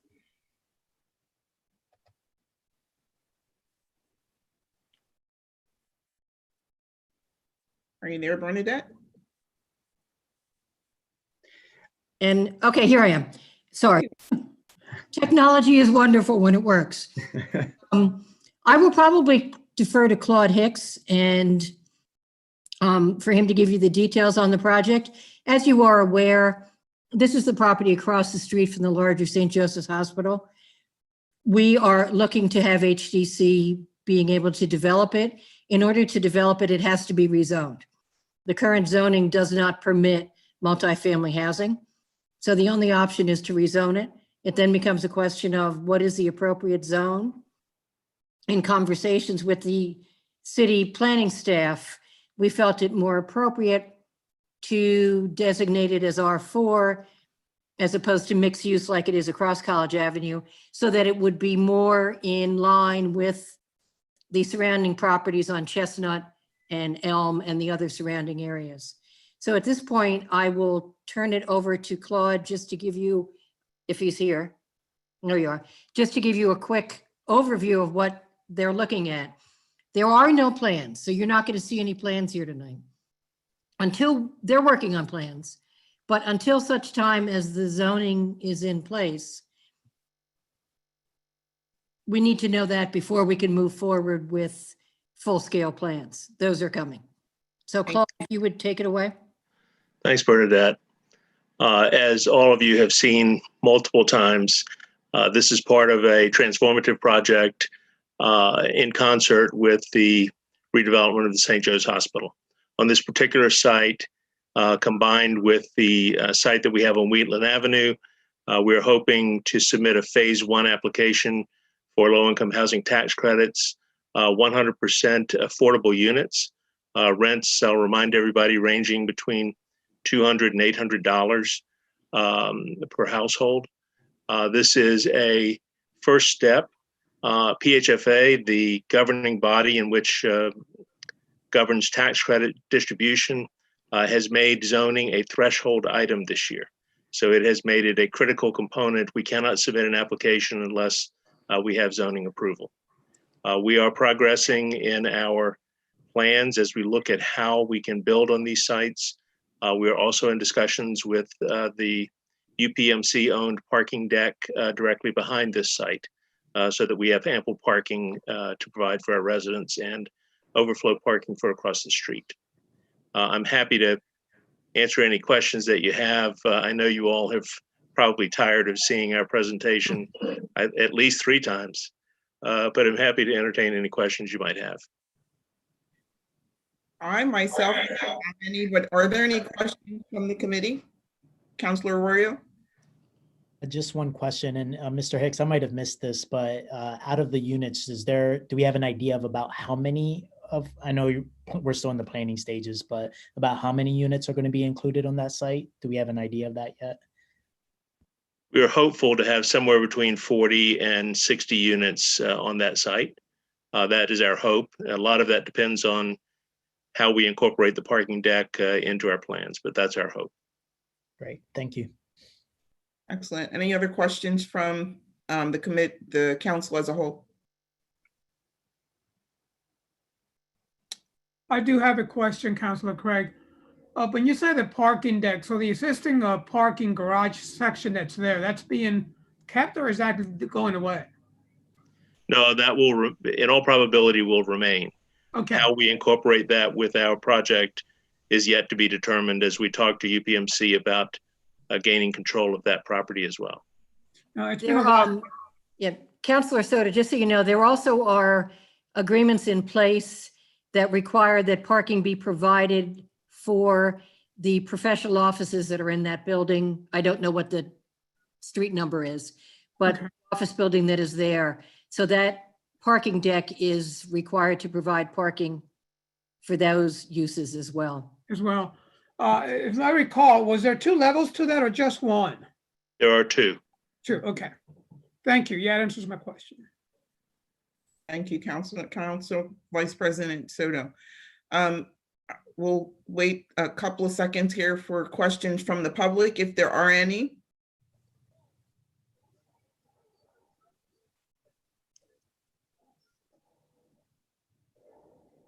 Are you there, Bernadette? And okay, here I am. Sorry. Technology is wonderful when it works. I will probably defer to Claude Hicks and for him to give you the details on the project. As you are aware, this is the property across the street from the larger St. Joseph's Hospital. We are looking to have HDC being able to develop it. In order to develop it, it has to be rezoned. The current zoning does not permit multifamily housing. So the only option is to rezone it. It then becomes a question of what is the appropriate zone. In conversations with the city planning staff, we felt it more appropriate to designate it as R4 as opposed to mixed use like it is across College Avenue, so that it would be more in line with the surrounding properties on Chestnut and Elm and the other surrounding areas. So at this point, I will turn it over to Claude just to give you, if he's here, there you are, just to give you a quick overview of what they're looking at. There are no plans, so you're not going to see any plans here tonight until they're working on plans. But until such time as the zoning is in place, we need to know that before we can move forward with full-scale plans. Those are coming. So Claude, if you would take it away. Thanks, Bernadette. As all of you have seen multiple times, this is part of a transformative project in concert with the redevelopment of the St. Joe's Hospital. On this particular site, combined with the site that we have on Wheatland Avenue, we're hoping to submit a phase 1 application for low-income housing tax credits, 100% affordable units. Rents, I'll remind everybody, ranging between $200 and $800 per household. This is a first step. PHFA, the governing body in which governs tax credit distribution, has made zoning a threshold item this year. So it has made it a critical component. We cannot submit an application unless we have zoning approval. We are progressing in our plans as we look at how we can build on these sites. We are also in discussions with the UPMC-owned parking deck directly behind this site so that we have ample parking to provide for our residents and overflow parking for across the street. I'm happy to answer any questions that you have. I know you all have probably tired of seeing our presentation at least 3 times, but I'm happy to entertain any questions you might have. I myself don't have any, but are there any questions from the committee? Councilor Arroyo? Just one question, and Mr. Hicks, I might have missed this, but out of the units, do we have an idea of about how many I know we're still in the planning stages, but about how many units are going to be included on that site? Do we have an idea of that yet? We are hopeful to have somewhere between 40 and 60 units on that site. That is our hope. A lot of that depends on how we incorporate the parking deck into our plans, but that's our hope. Great, thank you. Excellent. Any other questions from the council as a whole? I do have a question, Councilor Craig. When you say the parking deck, so the existing parking garage section that's there, that's being kept, or is that going away? No, that will, in all probability, will remain. Okay. How we incorporate that with our project is yet to be determined as we talk to UPMC about gaining control of that property as well. No, it's been a while. Yeah, Councilor Soto, just so you know, there also are agreements in place that require that parking be provided for the professional offices that are in that building. I don't know what the street number is, but Okay. office building that is there. So that parking deck is required to provide parking for those uses as well. As well. If I recall, was there 2 levels to that or just 1? There are 2. 2, okay. Thank you. Yeah, that answers my question. Thank you, Council Vice President Soto. We'll wait a couple of seconds here for questions from the public, if there are any.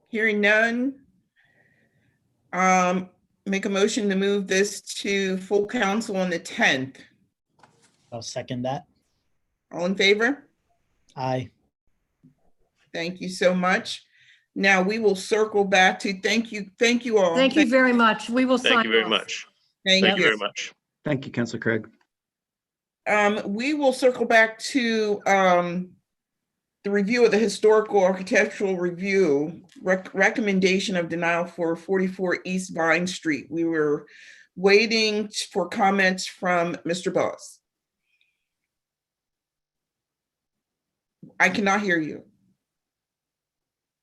Hearing none. Make a motion to move this to full council on the 10th. I'll second that. All in favor? Aye. Thank you so much. Now we will circle back to thank you all. Thank you very much. We will sign Thank you very off. much. Thank you very much. Thank you, Councilor Craig. We will circle back to the review of the historical architectural review recommendation of denial for 44 East Vine Street. We were waiting for comments from Mr. Boss. I cannot hear you.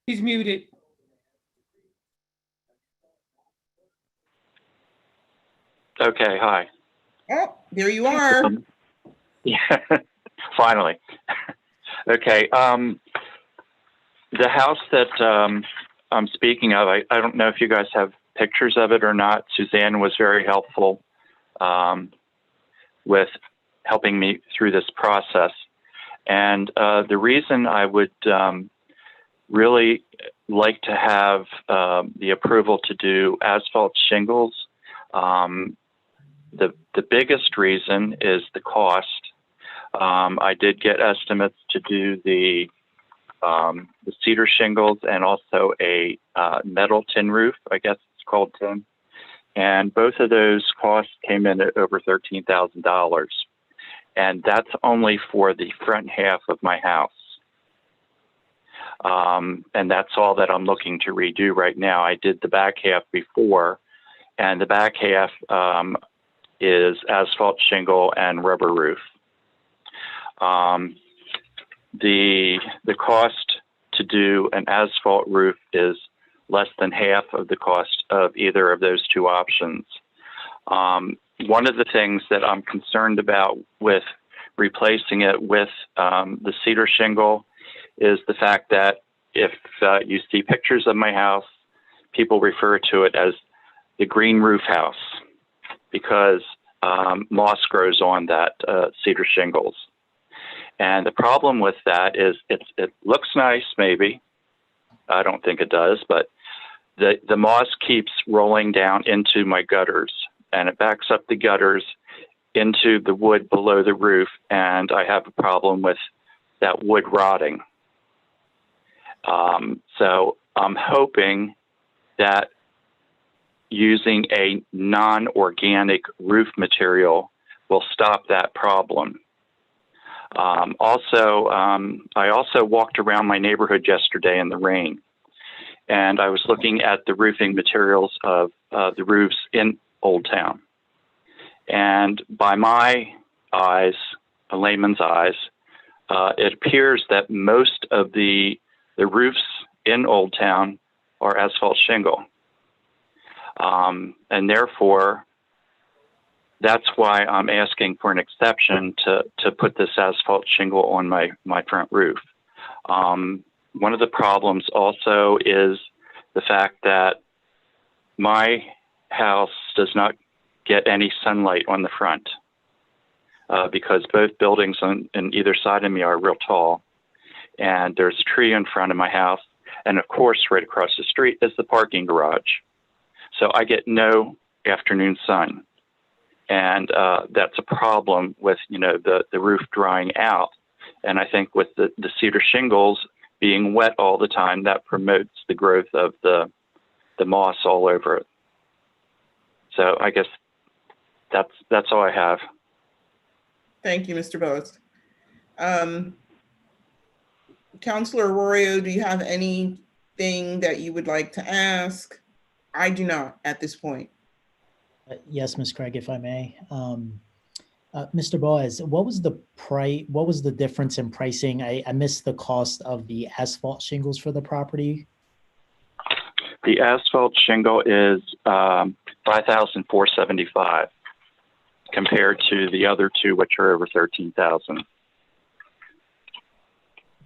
He's muted. Okay, hi. Oh, there you are. Yeah, finally. Okay, the house that I'm speaking of, I don't know if you guys have pictures of it or not. Suzanne was very helpful with helping me through this process. And the reason I would really like to have the approval to do asphalt shingles, the biggest reason is the cost. I did get estimates to do the cedar shingles and also a metal tin roof, I guess it's called tin. And both of those costs came in at over $13,000. And that's only for the front half of my house. And that's all that I'm looking to redo right now. I did the back half before, and the back half is asphalt shingle and rubber roof. The cost to do an asphalt roof is less than half of the cost of either of those 2 options. One of the things that I'm concerned about with replacing it with the cedar shingle is the fact that if you see pictures of my house, people refer to it as the green roof house because moss grows on that cedar shingles. And the problem with that is it looks nice, maybe. I don't think it does, but the moss keeps rolling down into my gutters, and it backs up the gutters into the wood below the roof, and I have a problem with that wood rotting. So I'm hoping that using a non-organic roof material will stop that problem. I also walked around my neighborhood yesterday in the rain, and I was looking at the roofing materials of the roofs in Old Town. And by my eyes, a layman's eyes, it appears that most of the roofs in Old Town are asphalt shingle. And therefore, that's why I'm asking for an exception to put this asphalt shingle on my front roof. One of the problems also is the fact that my house does not get any sunlight on the front because both buildings on either side of me are real tall. And there's a tree in front of my house. And of course, right across the street is the parking garage. So I get no afternoon sun. And that's a problem with, the roof drying out. And I think with the cedar shingles being wet all the time, that promotes the growth of the moss all over it. So I guess that's all I have. Thank you, Mr. Boas. Councilor Arroyo, do you have anything that you would like to ask? I do not at this point. Yes, Ms. Craig, if I may. Mr. Boas, what was the difference in pricing? I missed the cost of the asphalt shingles for the property. The asphalt shingle is $5,475 compared to the other two, which are over $13,000.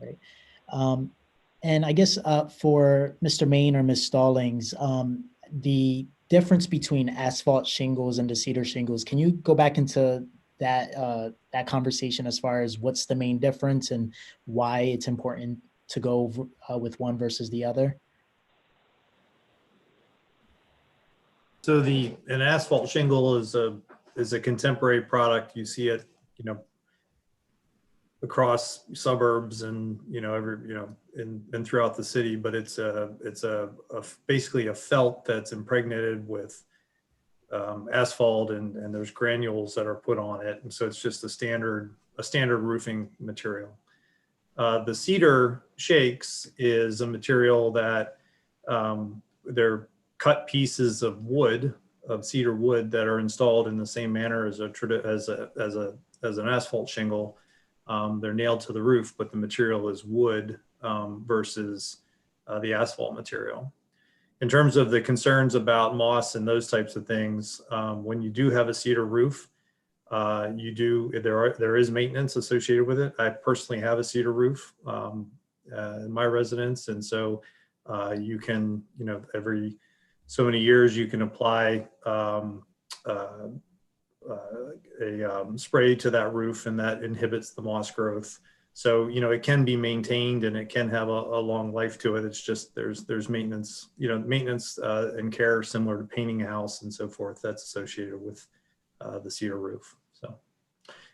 Right. And I guess for Mr. Main or Ms. Stallings, the difference between asphalt shingles and the cedar shingles, can you go back into that conversation as far as what's the main difference and why it's important to go with one versus the other? So an asphalt shingle is a contemporary product. You see it, across suburbs and and throughout the city. But it's basically a felt that's impregnated with asphalt, and there's granules that are put on it, and so it's just a standard roofing material. The cedar shakes is a material that they're cut pieces of cedar wood that are installed in the same manner as an asphalt shingle. They're nailed to the roof, but the material is wood versus the asphalt material. In terms of the concerns about moss and those types of things, when you do have a cedar roof, there is maintenance associated with it. I personally have a cedar roof in my residence, and so you can, every so many years you can apply a spray to that roof, and that inhibits the moss growth. So, it can be maintained and it can have a long life to it. It's just there's maintenance, maintenance and care similar to painting a house and so forth that's associated with the cedar roof. So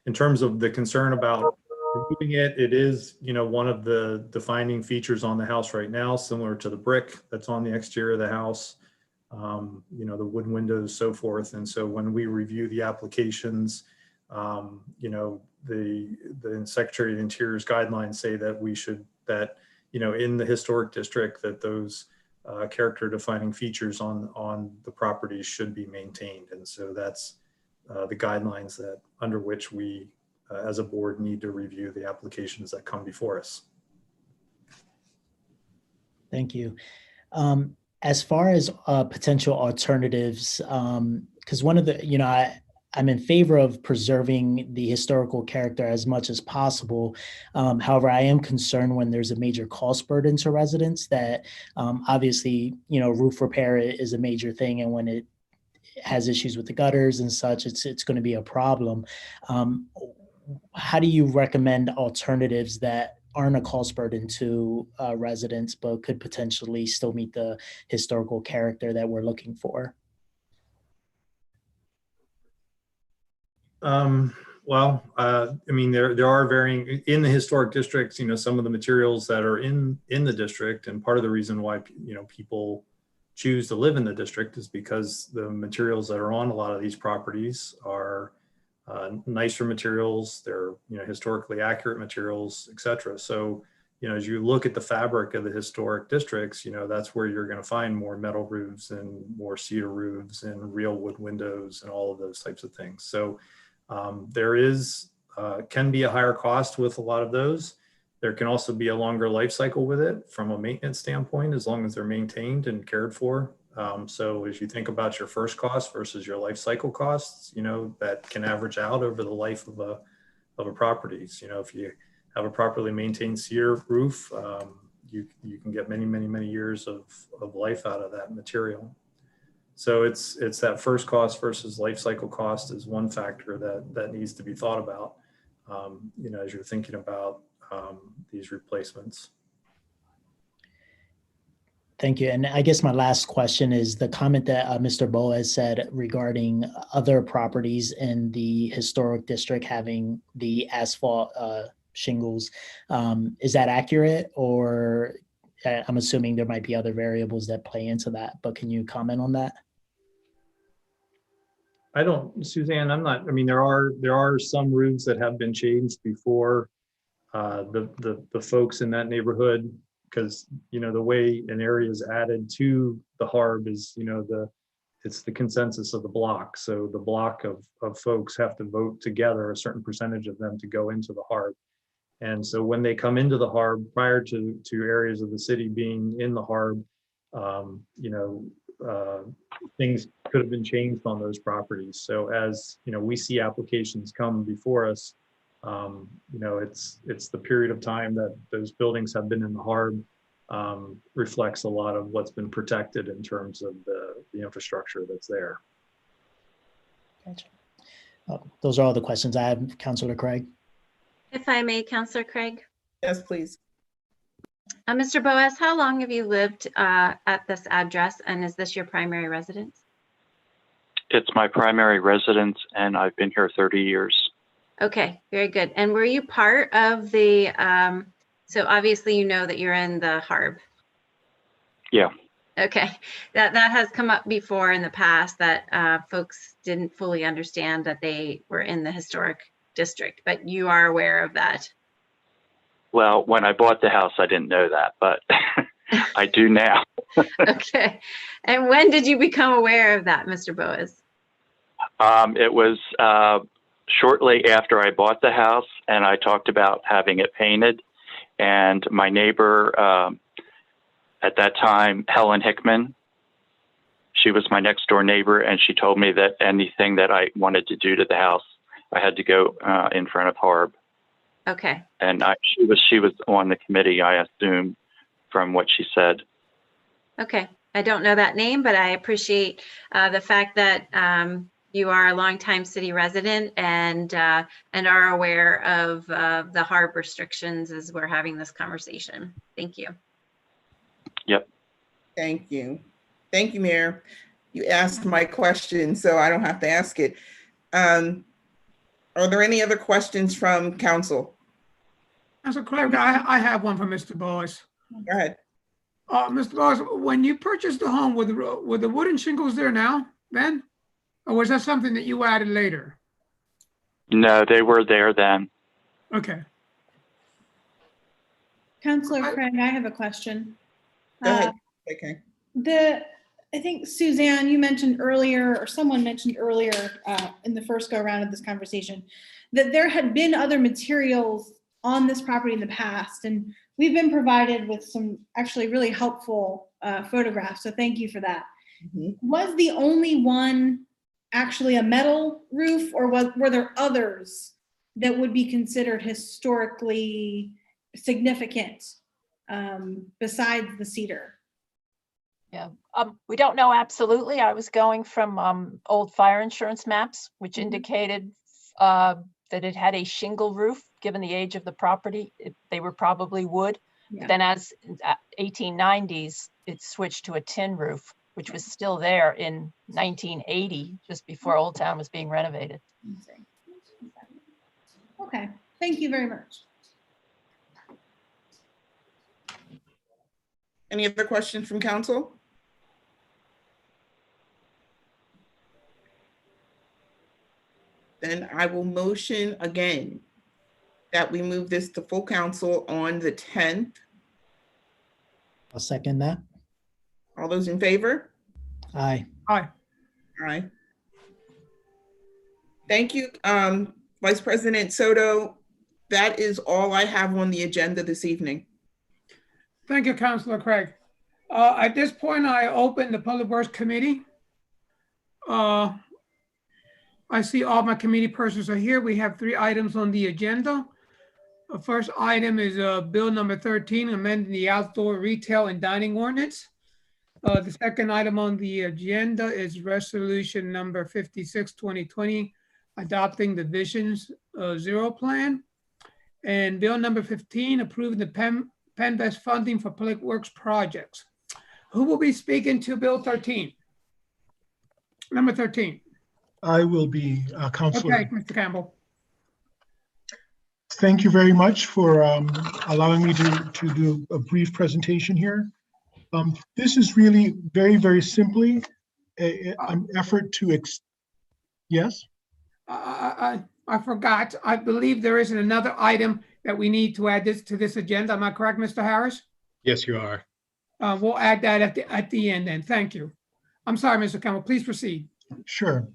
in terms of the concern about removing it, it is, one of the defining features on the house right now, similar to the brick that's on the exterior of the house. The wood windows, so forth. And so when we review the applications, the Secretary of the Interior's guidelines say that in the historic district, that those character defining features on the properties should be maintained. And so that's the guidelines under which we, as a board, need to review the applications that come before us. Thank you. As far as potential alternatives, because one of the, I'm in favor of preserving the historical character as much as possible. However, I am concerned when there's a major cost burden to residents that obviously, roof repair is a major thing. And when it has issues with the gutters and such, it's going to be a problem. how do you recommend alternatives that aren't a cost burden to residents, but could potentially still meet the historical character that we're looking for? I mean, there are varying in the historic districts. You know, some of the materials that are in the district, and part of the reason why people choose to live in the district is because the materials that are on a lot of these properties are nicer materials. They're historically accurate materials, etc. So as you look at the fabric of the historic districts, that's where you're going to find more metal roofs and more cedar roofs and real wood windows and all of those types of things. So there can be a higher cost with a lot of those. There can also be a longer life cycle with it from a maintenance standpoint, as long as they're maintained and cared for. So as you think about your first cost versus your life cycle costs, that can average out over the life of a property. So, if you have a properly maintained cedar roof, you can get many years of life out of that material. So it's that first cost versus life cycle cost is one factor that needs to be thought about, as you're thinking about these replacements. Thank you. And I guess my last question is the comment that Mr. Boas said regarding other properties in the historic district having the asphalt shingles. Is that accurate? Or I'm assuming there might be other variables that play into that, but can you comment on that? Suzanne, I mean, there are some roofs that have been changed before the folks in that neighborhood, because the way an area is added to the HARB is it's the consensus of the block. So the block of folks have to vote together, a certain percentage of them, to go into the HARB. And so when they come into the HARB, prior to areas of the city being in the HARB, things could have been changed on those properties. So as we see applications come before us, it's the period of time that those buildings have been in the HARB reflects a lot of what's been protected in terms of the infrastructure that's there. Gotcha. Those are all the questions I have, Councilor Craig. If I may, Councilor Craig. Yes, please. Mr. Boas, how long have you lived at this address, and is this your primary residence? It's my primary residence, and I've been here 30 years. Okay, very good. And were you part of the, so obviously you know that you're in the HARB. Yeah. Okay, that has come up before in the past, that folks didn't fully understand that they were in the historic district, but you are aware of that. Well, when I bought the house, I didn't know that, but I do now. Okay. And when did you become aware of that, Mr. Boas? It was shortly after I bought the house, and I talked about having it painted. And my neighbor at that time, Helen Hickman, she was my next door neighbor, and she told me that anything that I wanted to do to the house, I had to go in front of HARB. Okay. And she was on the committee, I assume, from what she said. Okay. I don't know that name, but I appreciate the fact that you are a longtime city resident and are aware of the HARB restrictions as we're having this conversation. Thank you. Yep. Thank you. Thank you, Mayor. You asked my question, so I don't have to ask it. Are there any other questions from council? Councilor Craig, I have one for Mr. Boas. Go ahead. Mr. Boas, when you purchased the home, were the wooden shingles there now, then? Or was that something that you added later? No, they were there then. Okay. Councilor Craig, I have a question. Go ahead. Okay. I think Suzanne, you mentioned earlier, or someone mentioned earlier in the first go around of this conversation, that there had been other materials on this property in the past, and we've been provided with some actually really helpful photographs. So thank you for that. Mm-hmm. Was the only one actually a metal roof, or were there others that would be considered historically significant besides the cedar? Yeah, we don't know absolutely. I was going from old fire insurance maps, which indicated that it had a shingle roof, given the age of the property, they were probably wood. Yeah. But then as 1890s, it switched to a tin roof, which was still there in 1980, just before Old Town was being renovated. Okay, thank you very much. Any other questions from council? Then I will motion again that we move this to full council on the 10th. I'll second that. All those in favor? Aye. Aye. Aye. Thank you, Vice President Soto. That is all I have on the agenda this evening. Thank you, Councilor Craig. At this point, I open the Public Works Committee. I see all my committee persons are here. We have 3 items on the agenda. The first item is Bill number 13, amending the outdoor retail and dining ordinance. The second item on the agenda is resolution number 56, 2020, adopting the Visions Zero plan. And bill number 15, approving the PennVest funding for public works projects. Who will be speaking to bill 13? Number 13. I will be, Councilor. Okay, Mr. Campbell. Thank you very much for allowing me to do a brief presentation here. This is really very, very simply an effort to, yes? I forgot. I believe there is another item that we need to add to this agenda. Am I correct, Mr. Harris? Yes, you are. We'll add that at the end then. Thank you. I'm sorry, Mr. Campbell. Please proceed. Sure.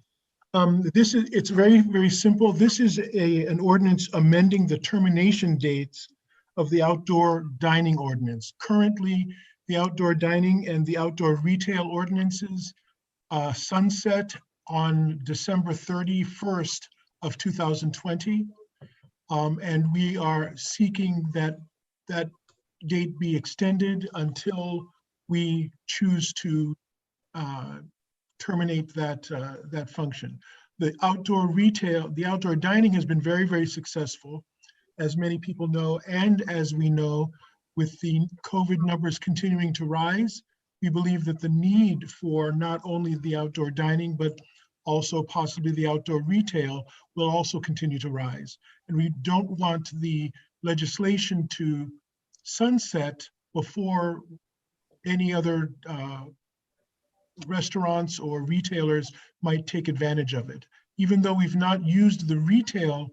It's very, very simple. This is an ordinance amending the termination dates of the outdoor dining ordinance. Currently, the outdoor dining and the outdoor retail ordinances sunset on December 31st of 2020. And we are seeking that date be extended until we choose to terminate that function. The outdoor retail, the outdoor dining has been very, very successful, as many people know, and as we know, with the COVID numbers continuing to rise, we believe that the need for not only the outdoor dining, but also possibly the outdoor retail will also continue to rise. And we don't want the legislation to sunset before any other restaurants or retailers might take advantage of it. Even though we've not used the retail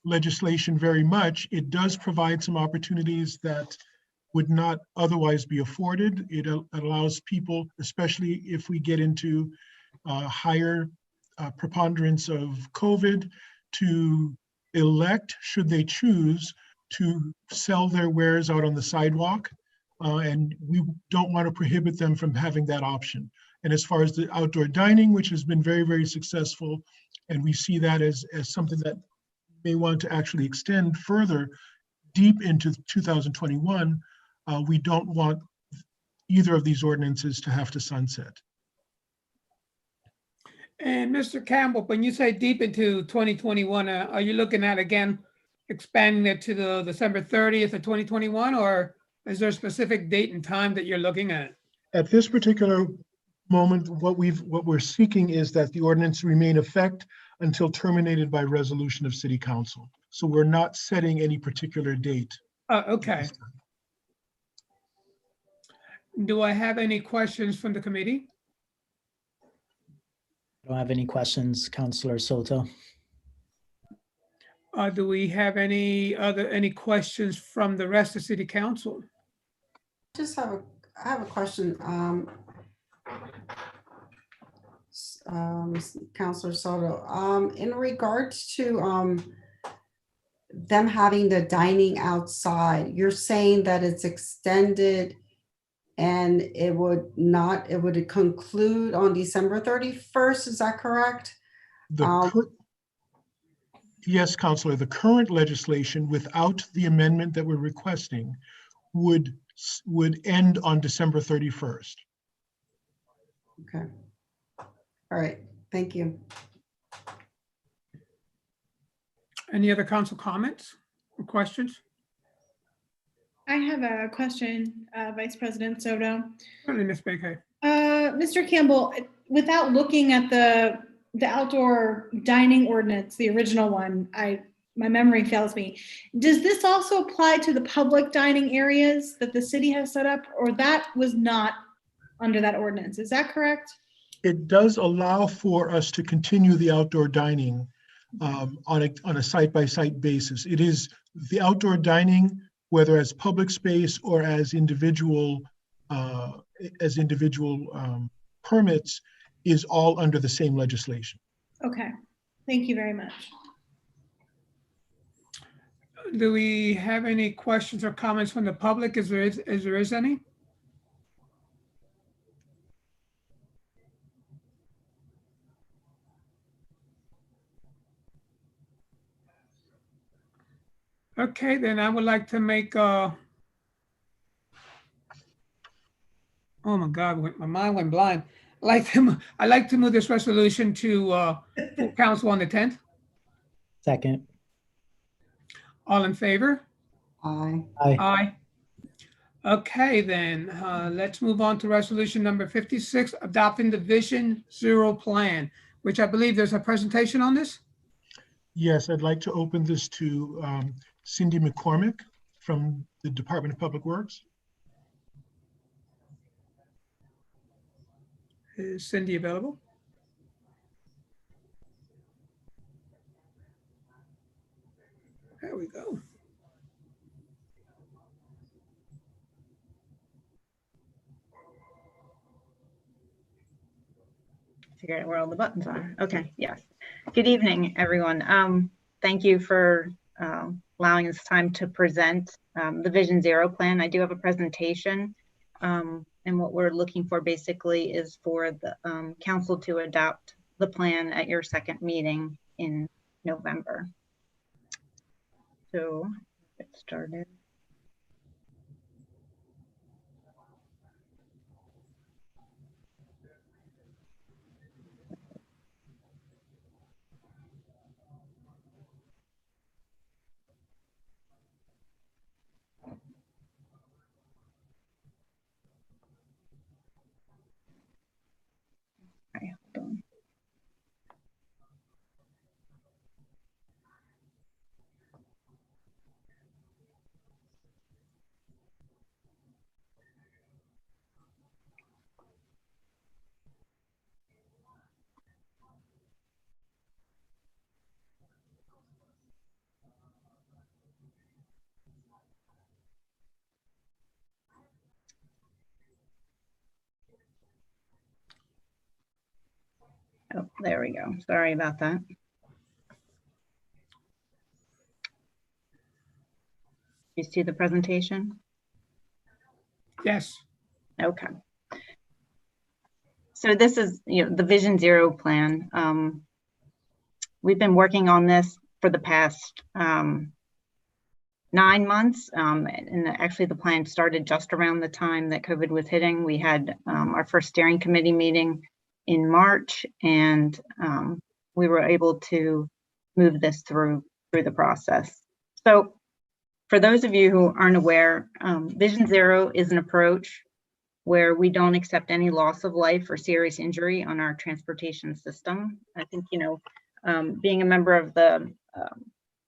legislation very much, it does provide some opportunities that would not otherwise be afforded. It allows people, especially if we get into higher preponderance of COVID, to elect, should they choose, to sell their wares out on the sidewalk. And we don't want to prohibit them from having that option. And as far as the outdoor dining, which has been very, very successful, and we see that as something that may want to actually extend further deep into 2021, we don't want either of these ordinances to have to sunset. And Mr. Campbell, when you say deep into 2021, are you looking at, again, expanding it to the December 30th of 2021, or is there a specific date and time that you're looking at? At this particular moment, what we're seeking is that the ordinance remain effect until terminated by resolution of City Council. So we're not setting any particular date. Okay. Do I have any questions from the committee? I don't have any questions, Councilor Soto. Do we have any questions from the rest of City Council? I have a question. Councilor Soto, in regards to them having the dining outside, you're saying that it's extended and it would conclude on December 31st, is that correct? Yes, Councilor, the current legislation without the amendment that we're requesting would end on December 31st. Okay. All right, thank you. Any other council comments or questions? I have a question, Vice President Soto. Certainly, Ms. Baker. Mr. Campbell, without looking at the outdoor dining ordinance, the original one, my memory fails me. Does this also apply to the public dining areas that the city has set up, or that was not under that ordinance? Is that correct? It does allow for us to continue the outdoor dining on a site-by-site basis. It is the outdoor dining, whether as public space or as individual permits, is all under the same legislation. Okay, thank you very much. Do we have any questions or comments from the public? Is there any? Okay, then I would like to make oh my God, my mind went blind. I'd like to move this resolution to full council on the 10th. Second. All in favor? Aye. Aye. Aye. Okay, then let's move on to resolution number 56, adopting the Vision Zero plan, which I believe there's a presentation on this. Yes, I'd like to open this to Cindy McCormick from the Department of Public Works. Is Cindy available? There we go. Figure out where all the buttons are. Okay, yes. Good evening, everyone. Thank you for allowing us time to present the Vision Zero plan. I do have a presentation, and what we're looking for basically is for the council to adopt the plan at your second meeting in November. So get started. Okay, hold on. Oh, there we go. Sorry about that. You see the presentation? Yes. Okay. So this is, the Vision Zero plan. We've been working on this for the past 9 months, and actually the plan started just around the time that COVID was hitting. We had our first steering committee meeting in March, and we were able to move this through the process. So for those of you who aren't aware, Vision Zero is an approach where we don't accept any loss of life or serious injury on our transportation system. I think, being a member of the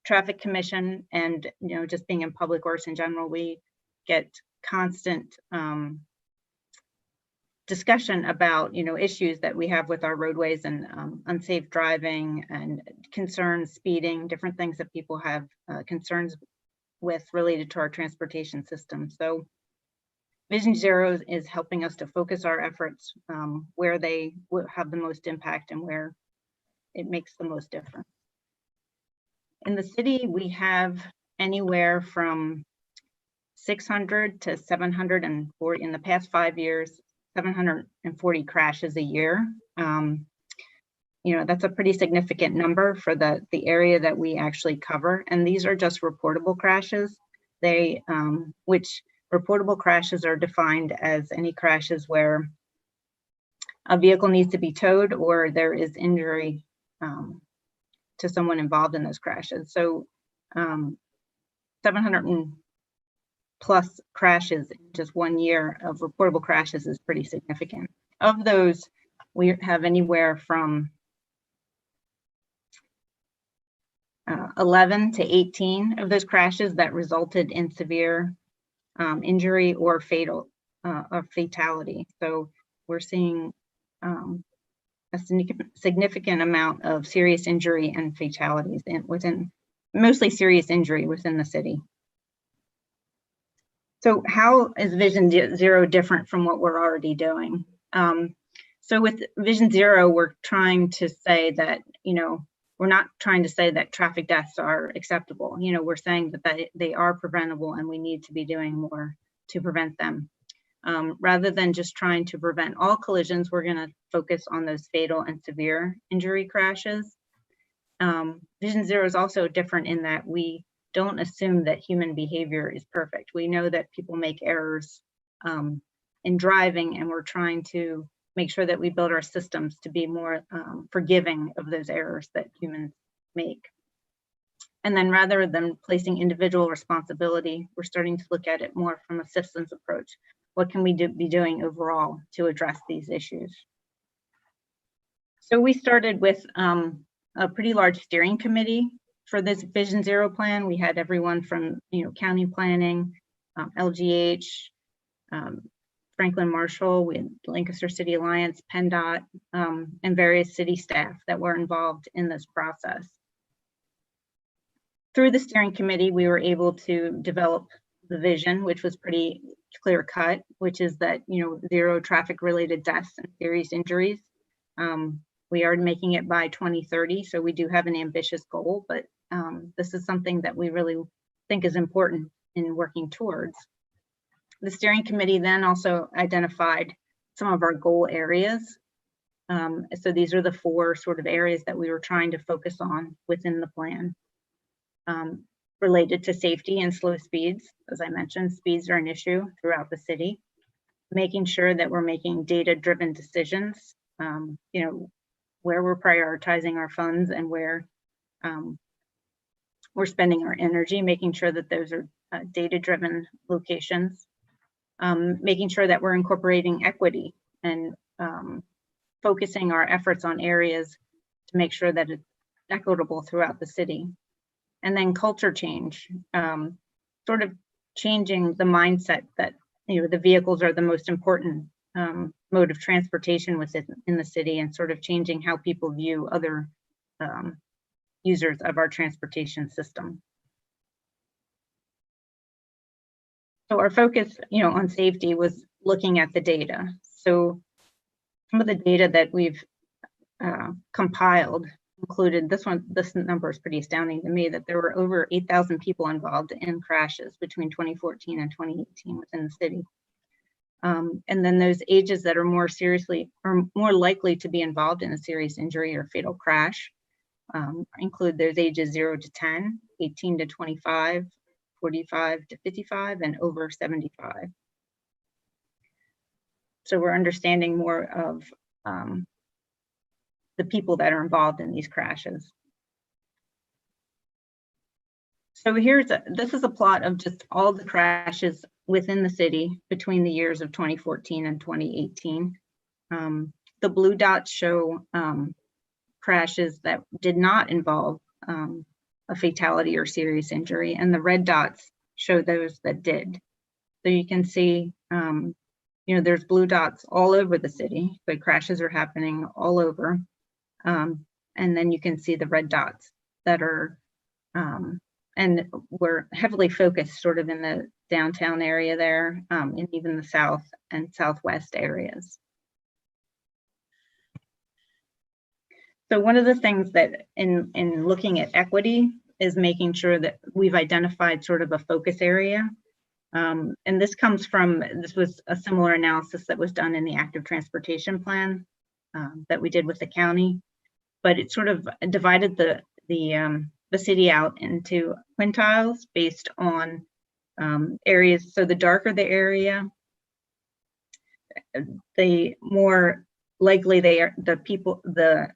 Traffic Commission and, just being in public works in general, we get constant discussion about, issues that we have with our roadways and unsafe driving and concerns, speeding, different things that people have concerns with related to our transportation system. So Vision Zero is helping us to focus our efforts where they will have the most impact and where it makes the most difference. In the city, we have anywhere from 600 to 740, in the past 5 years, 740 crashes a year. That's a pretty significant number for the area that we actually cover. And these are just reportable crashes. Which reportable crashes are defined as any crashes where a vehicle needs to be towed or there is injury to someone involved in those crashes. So 700 and plus crashes in just 1 year of reportable crashes is pretty significant. Of those, we have anywhere from 11 to 18 of those crashes that resulted in severe injury or fatality. So we're seeing a significant amount of serious injury and fatalities within, mostly serious injury within the city. So how is Vision Zero different from what we're already doing? So with Vision Zero, we're trying to say that, we're not trying to say that traffic deaths are acceptable. We're saying that they are preventable and we need to be doing more to prevent them. Rather than just trying to prevent all collisions, we're going to focus on those fatal and severe injury crashes. Vision Zero is also different in that we don't assume that human behavior is perfect. We know that people make errors in driving, and we're trying to make sure that we build our systems to be more forgiving of those errors that humans make. And then rather than placing individual responsibility, we're starting to look at it more from a systems approach. What can we be doing overall to address these issues? So we started with a pretty large steering committee for this Vision Zero plan. We had everyone from county planning, LGH, Franklin Marshall, we had Lancaster City Alliance, PennDOT, and various city staff that were involved in this process. Through the steering committee, we were able to develop the vision, which was pretty clear cut, which is that, zero traffic related deaths and serious injuries. We are making it by 2030, so we do have an ambitious goal, but this is something that we really think is important in working towards. The steering committee then also identified some of our goal areas. So these are the 4 sort of areas that we were trying to focus on within the plan. Related to safety and slow speeds. As I mentioned, speeds are an issue throughout the city. Making sure that we're making data-driven decisions, where we're prioritizing our funds and where we're spending our energy, making sure that those are data-driven locations. Making sure that we're incorporating equity and focusing our efforts on areas to make sure that it's equitable throughout the city. And then culture change, sort of changing the mindset that the vehicles are the most important mode of transportation within the city, and sort of changing how people view other users of our transportation system. So our focus, on safety was looking at the data. So some of the data that we've compiled included this number is pretty astounding to me, that there were over 8,000 people involved in crashes between 2014 and 2018 within the city. And then those ages that are more likely to be involved in a serious injury or fatal crash include those ages 0 to 10, 18 to 25, 45 to 55, and over 75. So we're understanding more of the people that are involved in these crashes. So this is a plot of just all the crashes within the city between the years of 2014 and 2018. The blue dots show crashes that did not involve a fatality or serious injury, and the red dots show those that did. So you can see, there's blue dots all over the city, so crashes are happening all over. And then you can see the red dots that are, and we're heavily focused sort of in the downtown area there, and even the south and southwest areas. So one of the things that in looking at equity is making sure that we've identified sort of a focus area. And this was a similar analysis that was done in the active transportation plan that we did with the county, but it sort of divided the city out into quintiles based on areas. So the darker the area, the more likely the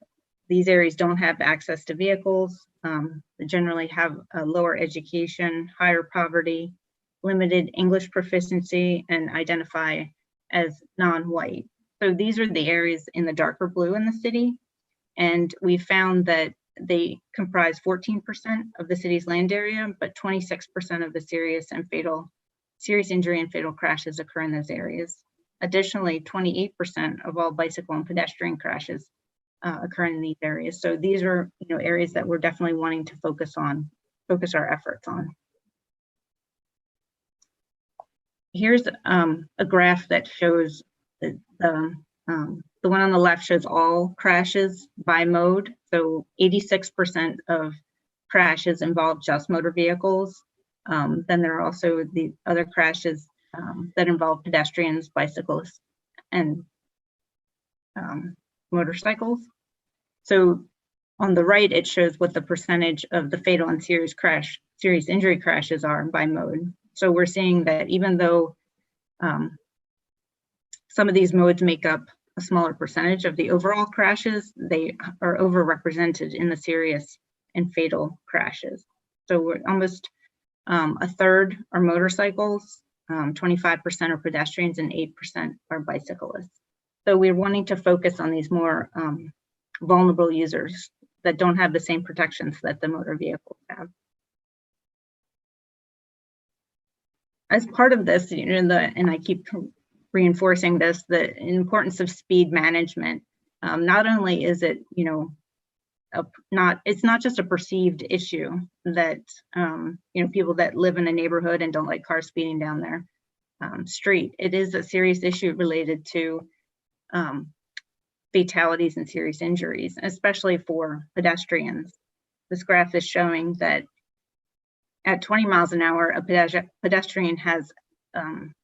These areas don't have access to vehicles. They generally have a lower education, higher poverty, limited English proficiency, and identify as non-white. So these are the areas in the darker blue in the city. And we found that they comprise 14% of the city's land area, but 26% of the serious injury and fatal crashes occur in those areas. Additionally, 28% of all bicycle and pedestrian crashes occur in these areas. So these are, areas that we're definitely wanting to focus our efforts on. Here's a graph that shows the one on the left shows all crashes by mode. So 86% of crashes involve just motor vehicles. Then there are also the other crashes that involve pedestrians, bicyclists, and motorcycles. So on the right, it shows what the percentage of the fatal and serious injury crashes are by mode. So we're seeing that even though some of these modes make up a smaller percentage of the overall crashes, they are overrepresented in the serious and fatal crashes. So we're almost a third are motorcycles, 25% are pedestrians, and 8% are bicyclists. So we're wanting to focus on these more vulnerable users that don't have the same protections that the motor vehicles have. As part of this, and I keep reinforcing this, the importance of speed management. Not only is it, it's not just a perceived issue that, people that live in a neighborhood and don't like cars speeding down their street. It is a serious issue related to fatalities and serious injuries, especially for pedestrians. This graph is showing that at 20 miles an hour, a pedestrian has an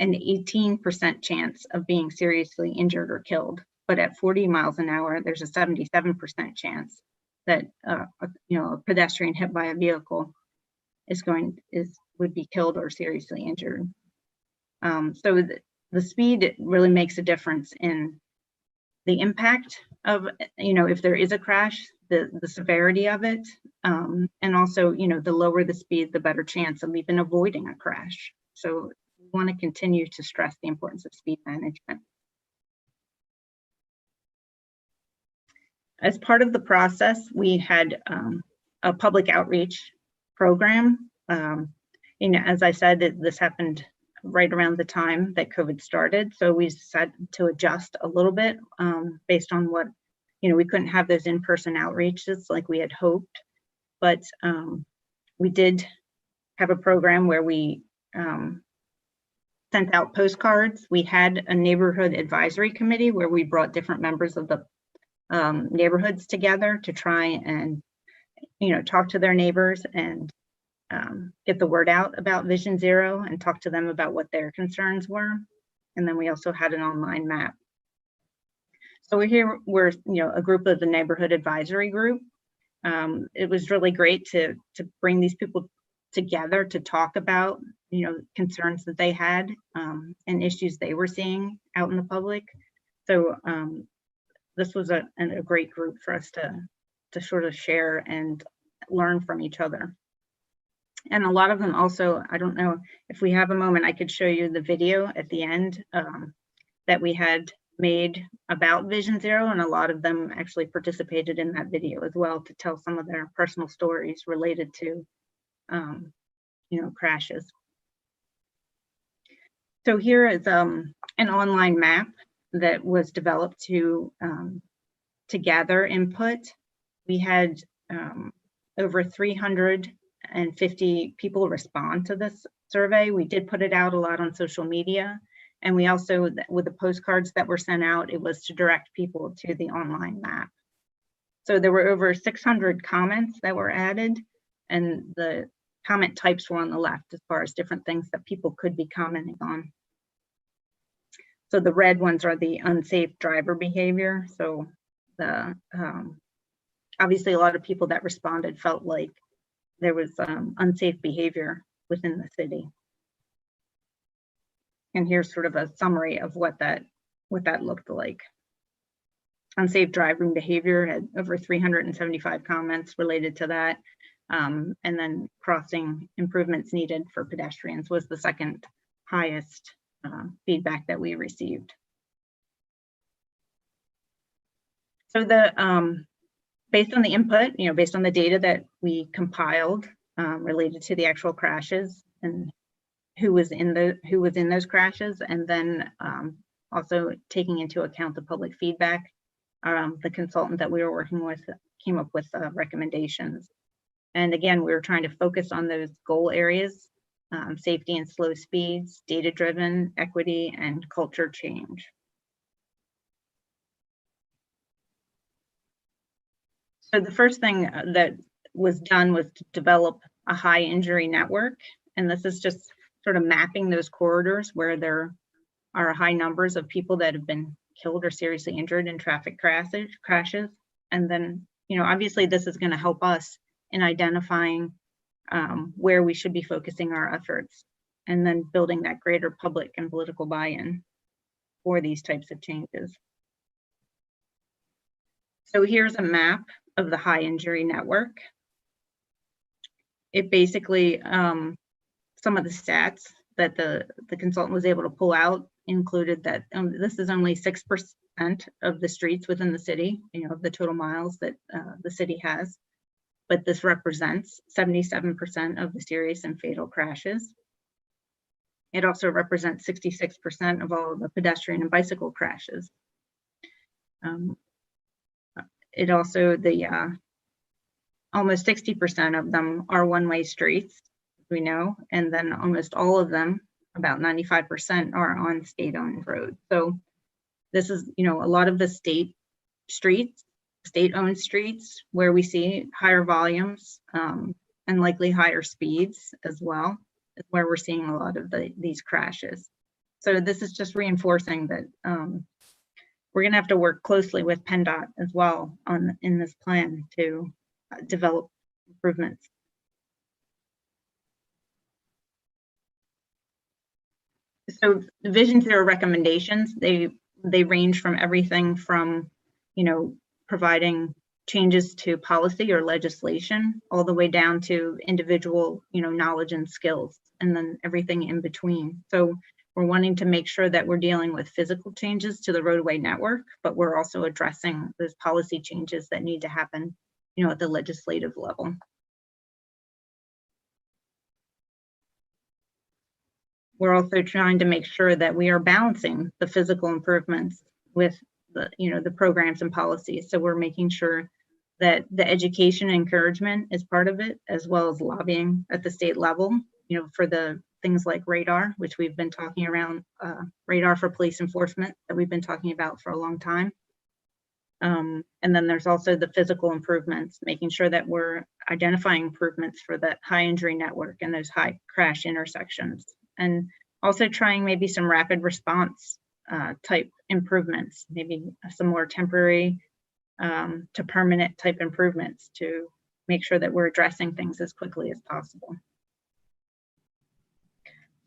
18% chance of being seriously injured or killed. But at 40 miles an hour, there's a 77% chance that a pedestrian hit by a vehicle would be killed or seriously injured. So the speed really makes a difference in the impact of, if there is a crash, the severity of it, and also, the lower the speed, the better chance of even avoiding a crash. So we want to continue to stress the importance of speed management. As part of the process, we had a public outreach program. As I said, this happened right around the time that COVID started. So we decided to adjust a little bit based on what, we couldn't have those in-person outreaches like we had hoped, but we did have a program where we sent out postcards. We had a neighborhood advisory committee where we brought different members of the neighborhoods together to try and, talk to their neighbors and get the word out about Vision Zero and talk to them about what their concerns were. And then we also had an online map. So we're a group of the neighborhood advisory group. It was really great to bring these people together to talk about, concerns that they had and issues they were seeing out in the public. So this was a great group for us to sort of share and learn from each other. And a lot of them also, I don't know if we have a moment, I could show you the video at the end that we had made about Vision Zero, and a lot of them actually participated in that video as well to tell some of their personal stories related to, crashes. So here is an online map that was developed to gather input. We had over 350 people respond to this survey. We did put it out a lot on social media. And we also, with the postcards that were sent out, it was to direct people to the online map. So there were over 600 comments that were added, and the comment types were on the left as far as different things that people could be commenting on. So the red ones are the unsafe driver behavior. So the obviously a lot of people that responded felt like there was unsafe behavior within the city. And here's sort of a summary of what that looked like. unsafe driving behavior had over 375 comments related to that. And then crossing improvements needed for pedestrians was the second highest feedback that we received. So based on the input, based on the data that we compiled related to the actual crashes and who was in those crashes, and then also taking into account the public feedback, the consultant that we were working with came up with recommendations. And again, we were trying to focus on those goal areas: safety and slow speeds, data-driven, equity, and culture change. So the first thing that was done was to develop a high injury network. And this is just sort of mapping those corridors where there are high numbers of people that have been killed or seriously injured in traffic crashes. And then, obviously this is going to help us in identifying where we should be focusing our efforts, and then building that greater public and political buy-in for these types of changes. So here's a map of the high injury network. It basically, some of the stats that the consultant was able to pull out included that this is only 6% of the streets within the city, of the total miles that the city has, but this represents 77% of the serious and fatal crashes. It also represents 66% of all of the pedestrian and bicycle crashes. It also, almost 60% of them are one-way streets, we know, and then almost all of them, about 95%, are on state-owned roads. So this is, a lot of the state-owned streets where we see higher volumes and likely higher speeds as well, is where we're seeing a lot of these crashes. So this is just reinforcing that we're going to have to work closely with PennDOT as well in this plan to develop improvements. So the Vision Zero recommendations, they range from everything from, providing changes to policy or legislation, all the way down to individual, knowledge and skills, and then everything in between. So we're wanting to make sure that we're dealing with physical changes to the roadway network, but we're also addressing those policy changes that need to happen, at the legislative level. We're also trying to make sure that we are balancing the physical improvements with the, the programs and policies. So we're making sure that the education and encouragement is part of it, as well as lobbying at the state level, for the things like radar, which we've been talking around, radar for police enforcement that we've been talking about for a long time. And then there's also the physical improvements, making sure that we're identifying improvements for that high injury network and those high crash intersections. And also trying maybe some rapid response type improvements, maybe some more temporary to permanent type improvements to make sure that we're addressing things as quickly as possible.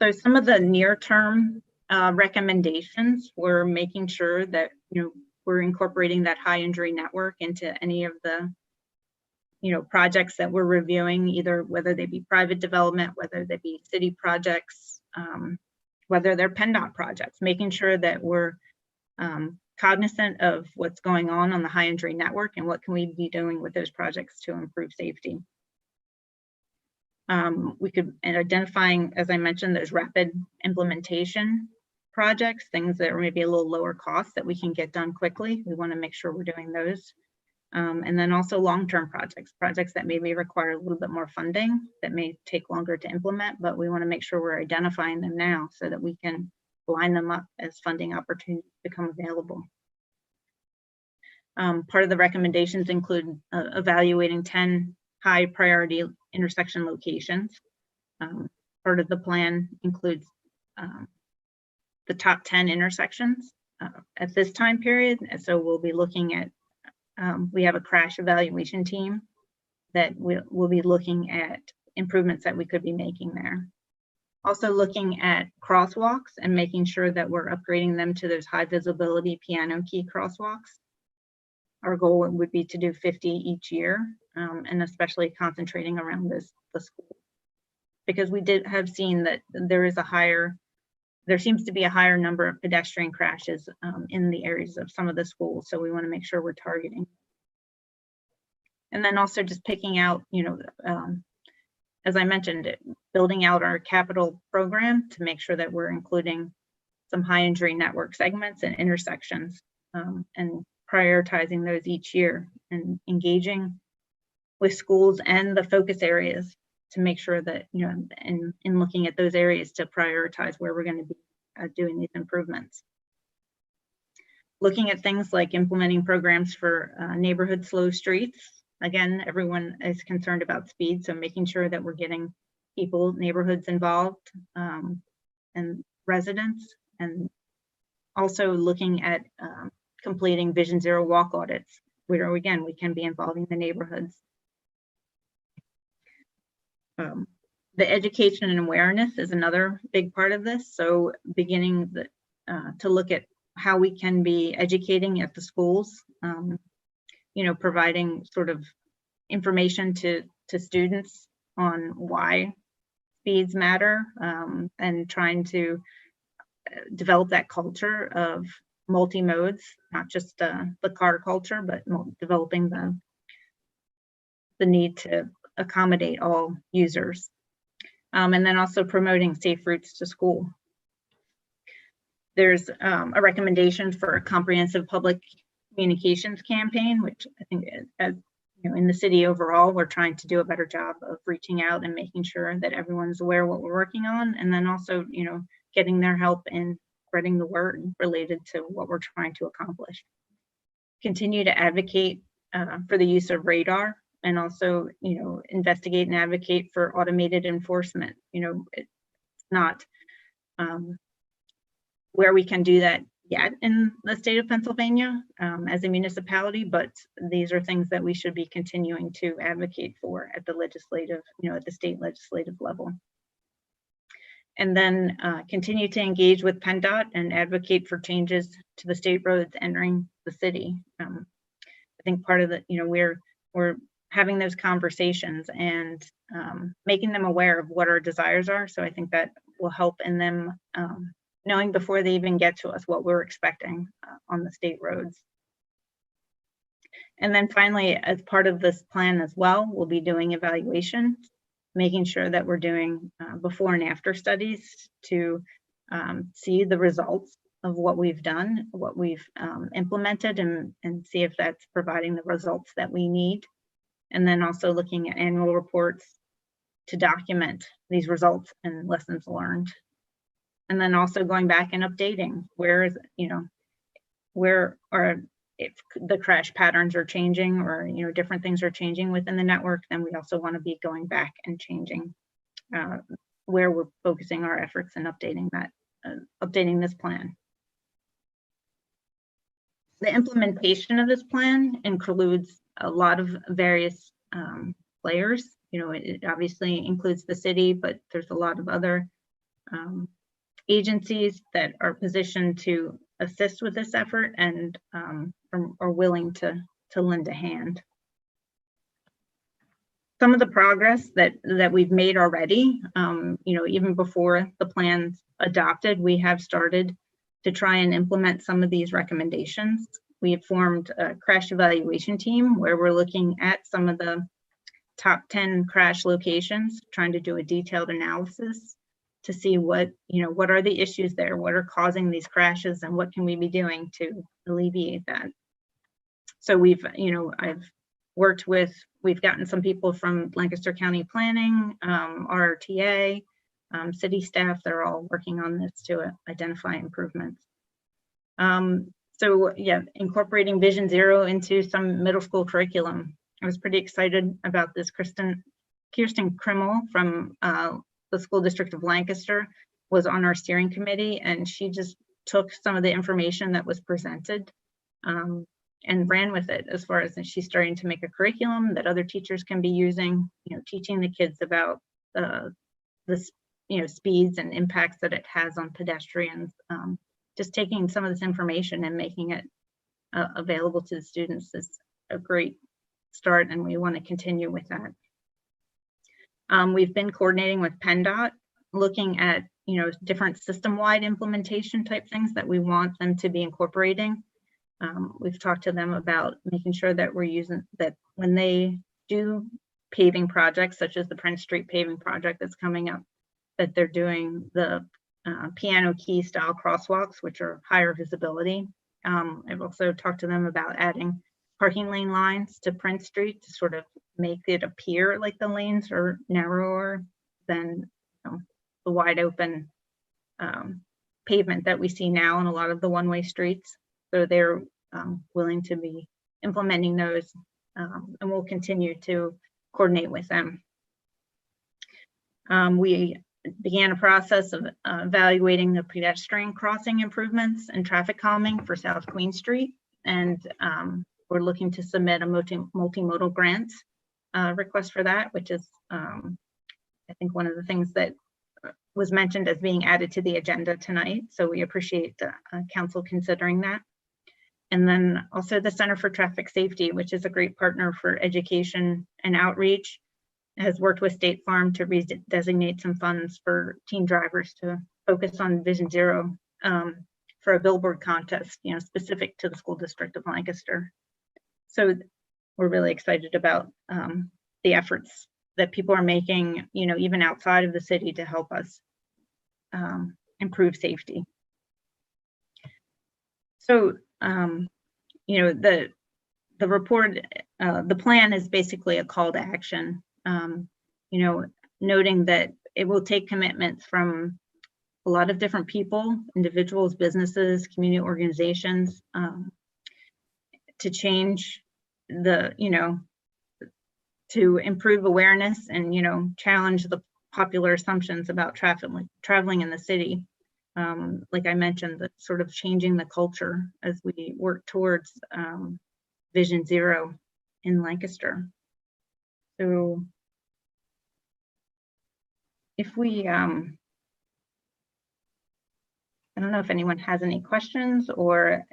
So some of the near-term recommendations, we're making sure that we're incorporating that high injury network into any of the projects that we're reviewing, either whether they be private development, whether they be city projects, whether they're PennDOT projects, making sure that we're cognizant of what's going on the high injury network and what can we be doing with those projects to improve safety. We could, and identifying, as I mentioned, those rapid implementation projects, things that are maybe a little lower cost that we can get done quickly. We want to make sure we're doing those. And then also long-term projects that maybe require a little bit more funding, that may take longer to implement, but we want to make sure we're identifying them now so that we can line them up as funding opportunities become available. Part of the recommendations include evaluating 10 high priority intersection locations. Part of the plan includes the top 10 intersections at this time period. And so we'll be looking at, we have a crash evaluation team that we'll be looking at improvements that we could be making there. Also looking at crosswalks and making sure that we're upgrading them to those high visibility piano key crosswalks. our goal would be to do 50 each year, and especially concentrating around the school, because we did have seen that there seems to be a higher number of pedestrian crashes in the areas of some of the schools. So we want to make sure we're targeting. And then also just picking out, as I mentioned, building out our capital program to make sure that we're including some high injury network segments and intersections, and prioritizing those each year, and engaging with schools and the focus areas to make sure that, in looking at those areas to prioritize where we're going to be doing these improvements. Looking at things like implementing programs for neighborhood slow streets. Again, everyone is concerned about speed, so making sure that we're getting people, neighborhoods involved, and residents, and also looking at completing Vision Zero walk audits, where again, we can be involving the neighborhoods. The education and awareness is another big part of this. So beginning to look at how we can be educating at the schools, providing sort of information to students on why speeds matter, and trying to develop that culture of multi-modes, not just the car culture, but developing the need to accommodate all users. And then also promoting safe routes to school. There's a recommendation for a comprehensive public communications campaign, which I think, as in the city overall, we're trying to do a better job of reaching out and making sure that everyone's aware of what we're working on, and then also, getting their help in spreading the word related to what we're trying to accomplish. Continue to advocate for the use of radar, and also, investigate and advocate for automated enforcement. It's not where we can do that yet in the state of Pennsylvania as a municipality, but these are things that we should be continuing to advocate for at the legislative, at the state legislative level. And then continue to engage with PennDOT and advocate for changes to the state roads entering the city. I think part of the, we're having those conversations and making them aware of what our desires are. So I think that will help in them knowing before they even get to us what we're expecting on the state roads. And then finally, as part of this plan as well, we'll be doing evaluation, making sure that we're doing before and after studies to see the results of what we've done, what we've implemented, and see if that's providing the results that we need. And then also looking at annual reports to document these results and lessons learned. And then also going back and updating where if the crash patterns are changing, or different things are changing within the network, then we also want to be going back and changing where we're focusing our efforts and updating this plan. The implementation of this plan includes a lot of various players. It obviously includes the city, but there's a lot of other agencies that are positioned to assist with this effort and are willing to lend a hand. Some of the progress that we've made already, even before the plan's adopted, we have started to try and implement some of these recommendations. We have formed a crash evaluation team where we're looking at some of the top 10 crash locations, trying to do a detailed analysis to see what are the issues there, what are causing these crashes, and what can we be doing to alleviate that. So we've gotten some people from Lancaster County Planning, RRTA, city staff. They're all working on this to identify improvements. So yeah, incorporating Vision Zero into some middle school curriculum. I was pretty excited about this. Kirsten Krimmel from the School District of Lancaster was on our steering committee, and she just took some of the information that was presented and ran with it, as far as she's starting to make a curriculum that other teachers can be using, teaching the kids about the speeds and impacts that it has on pedestrians. Just taking some of this information and making it available to the students is a great start, and we want to continue with that. We've been coordinating with PennDOT, looking at different system-wide implementation type things that we want them to be incorporating. We've talked to them about making sure that we're using that when they do paving projects, such as the Prince Street paving project that's coming up, that they're doing the piano key style crosswalks, which are higher visibility. I've also talked to them about adding parking lane lines to Prince Street to sort of make it appear like the lanes are narrower than the wide open pavement that we see now in a lot of the one-way streets. So they're willing to be implementing those, and we'll continue to coordinate with them. We began a process of evaluating the pedestrian crossing improvements and traffic calming for South Queen Street, and we're looking to submit a multimodal grant request for that, which is I think one of the things that was mentioned as being added to the agenda tonight. So we appreciate the council considering that. And then also the Center for Traffic Safety, which is a great partner for education and outreach, has worked with State Farm to designate some funds for teen drivers to focus on Vision Zero for a billboard contest, specific to the school district of Lancaster. So we're really excited about the efforts that people are making, even outside of the city, to help us improve safety. So, the report, the plan is basically a call to action, noting that it will take commitments from a lot of different people, individuals, businesses, community organizations, to change to improve awareness and, challenge the popular assumptions about traveling in the city. Like I mentioned, that sort of changing the culture as we work towards Vision Zero in Lancaster. So if we, I don't know if anyone has any questions or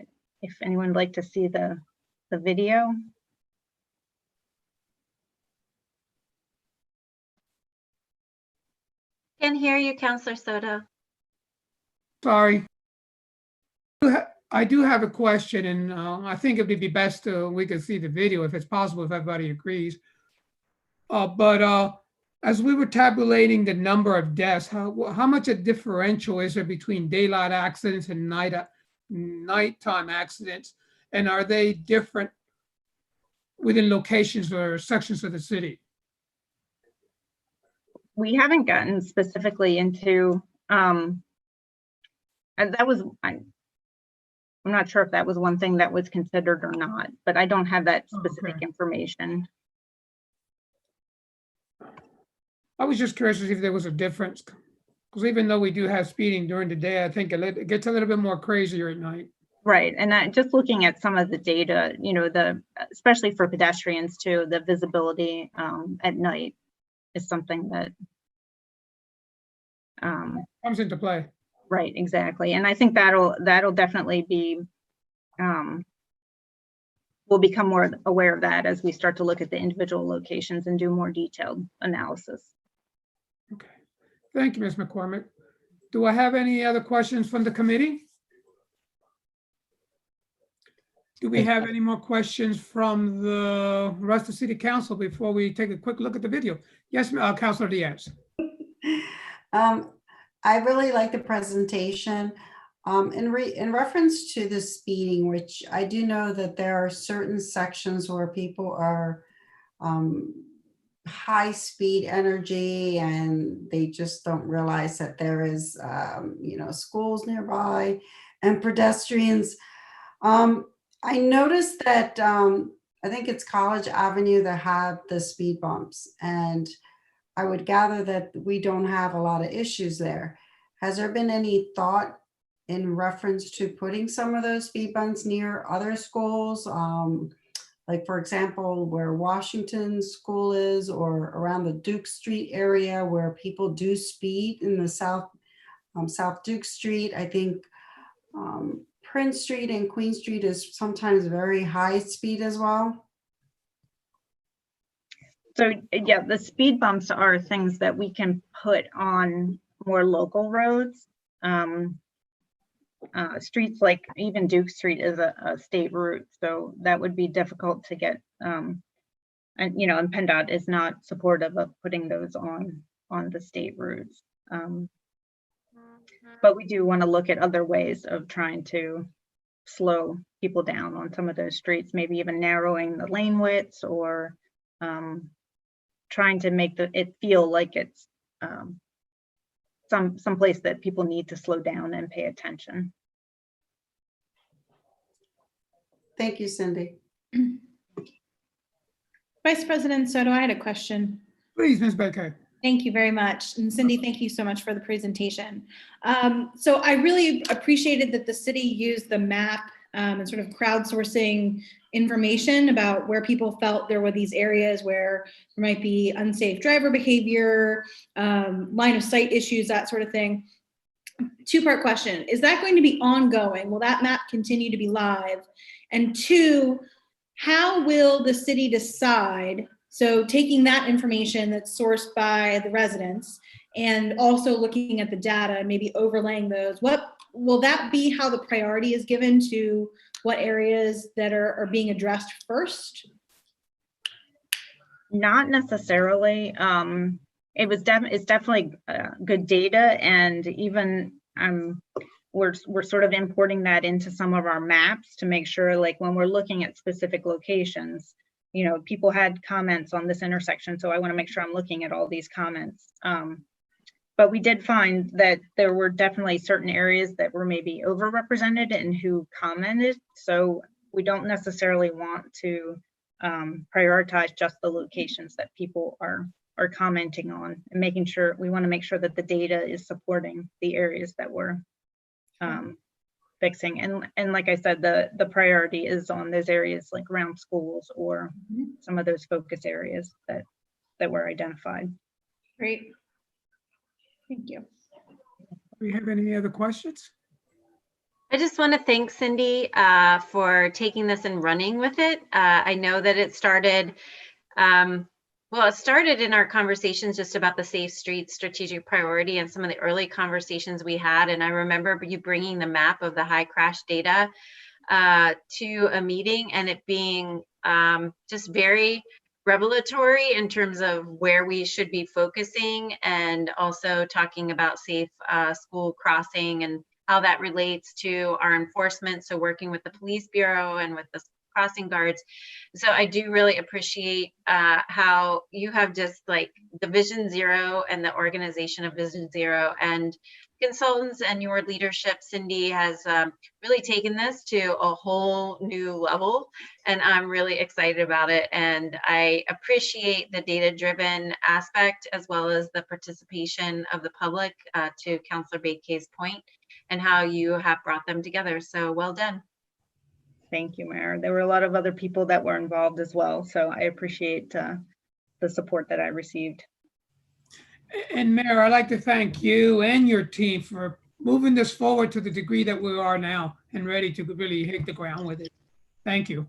if anyone would like to see the video. Can hear you, Councilor Soto. Sorry. I do have a question, and I think it would be best we could see the video if it's possible, if everybody agrees. But as we were tabulating the number of deaths, how much a differential is there between daylight accidents and nighttime accidents? And are they different within locations or sections of the city? We haven't gotten specifically into, and that was, I'm not sure if that was one thing that was considered or not, but I don't have that specific information. I was just curious to see if there was a difference, because even though we do have speeding during the day, I think it gets a little bit more crazier at night. Right, and just looking at some of the data, especially for pedestrians too, the visibility at night is something that comes into play. Right, exactly, and I think that'll definitely be. We'll become more aware of that as we start to look at the individual locations and do more detailed analysis. Okay, thank you, Ms. McCormick. Do I have any other questions from the committee? Do we have any more questions from the rest of City Council before we take a quick look at the video? Yes, Councilor Diaz. I really like the presentation. In reference to the speeding, which I do know that there are certain sections where people are high speed energy and they just don't realize that there is, schools nearby and pedestrians. I noticed that I think it's College Avenue that have the speed bumps, and I would gather that we don't have a lot of issues there. Has there been any thought in reference to putting some of those speed bumps near other schools? Like for example, where Washington School is, or around the Duke Street area where people do speed in the South Duke Street. I think Prince Street and Queen Street is sometimes very high speed as well? So yeah, the speed bumps are things that we can put on more local roads. Streets like even Duke Street is a state route, so that would be difficult to get. And and PennDOT is not supportive of putting those on the state routes. But we do want to look at other ways of trying to slow people down on some of those streets, maybe even narrowing the lane widths, or trying to make it feel like it's some place that people need to slow down and pay attention. Thank you, Cindy. Vice President Soto, I had a question. Please, Ms. Baker. Thank you very much. And Cindy, thank you so much for the presentation. So I really appreciated that the city used the map and sort of crowdsourcing information about where people felt there were these areas where there might be unsafe driver behavior, line of sight issues, that sort of thing. Two-part question. Is that going to be ongoing? Will that map continue to be live? And two, how will the city decide, so taking that information that's sourced by the residents and also looking at the data and maybe overlaying those, what will that be, how the priority is given to what areas that are being addressed first? Not necessarily. It's definitely good data, and even we're sort of importing that into some of our maps to make sure, like when we're looking at specific locations, people had comments on this intersection, so I want to make sure I'm looking at all these comments. But we did find that there were definitely certain areas that were maybe overrepresented in who commented. So we don't necessarily want to prioritize just the locations that people are commenting on, and making sure we want to make sure that the data is supporting the areas that we're fixing. And like I said, the priority is on those areas like around schools or some of those focus areas that were identified. Great. Thank you. Do we have any other questions? I just want to thank Cindy for taking this and running with it. I know that it started, it started in our conversations just about the Safe Streets strategic priority and some of the early conversations we had. And I remember you bringing the map of the high crash data to a meeting, and it being just very revelatory in terms of where we should be focusing, and also talking about safe school crossing and how that relates to our enforcement. So working with the police bureau and with the crossing guards. So I do really appreciate how you have just like the Vision Zero and the organization of Vision Zero and consultants, and your leadership, Cindy, has really taken this to a whole new level, and I'm really excited about it. And I appreciate the data-driven aspect as well as the participation of the public, to Councilor Bakay's point, and how you have brought them together. So well done. Thank you, Mayor. There were a lot of other people that were involved as well, so I appreciate the support that I received. And Mayor, I'd like to thank you and your team for moving this forward to the degree that we are now and ready to really hit the ground with it. Thank you.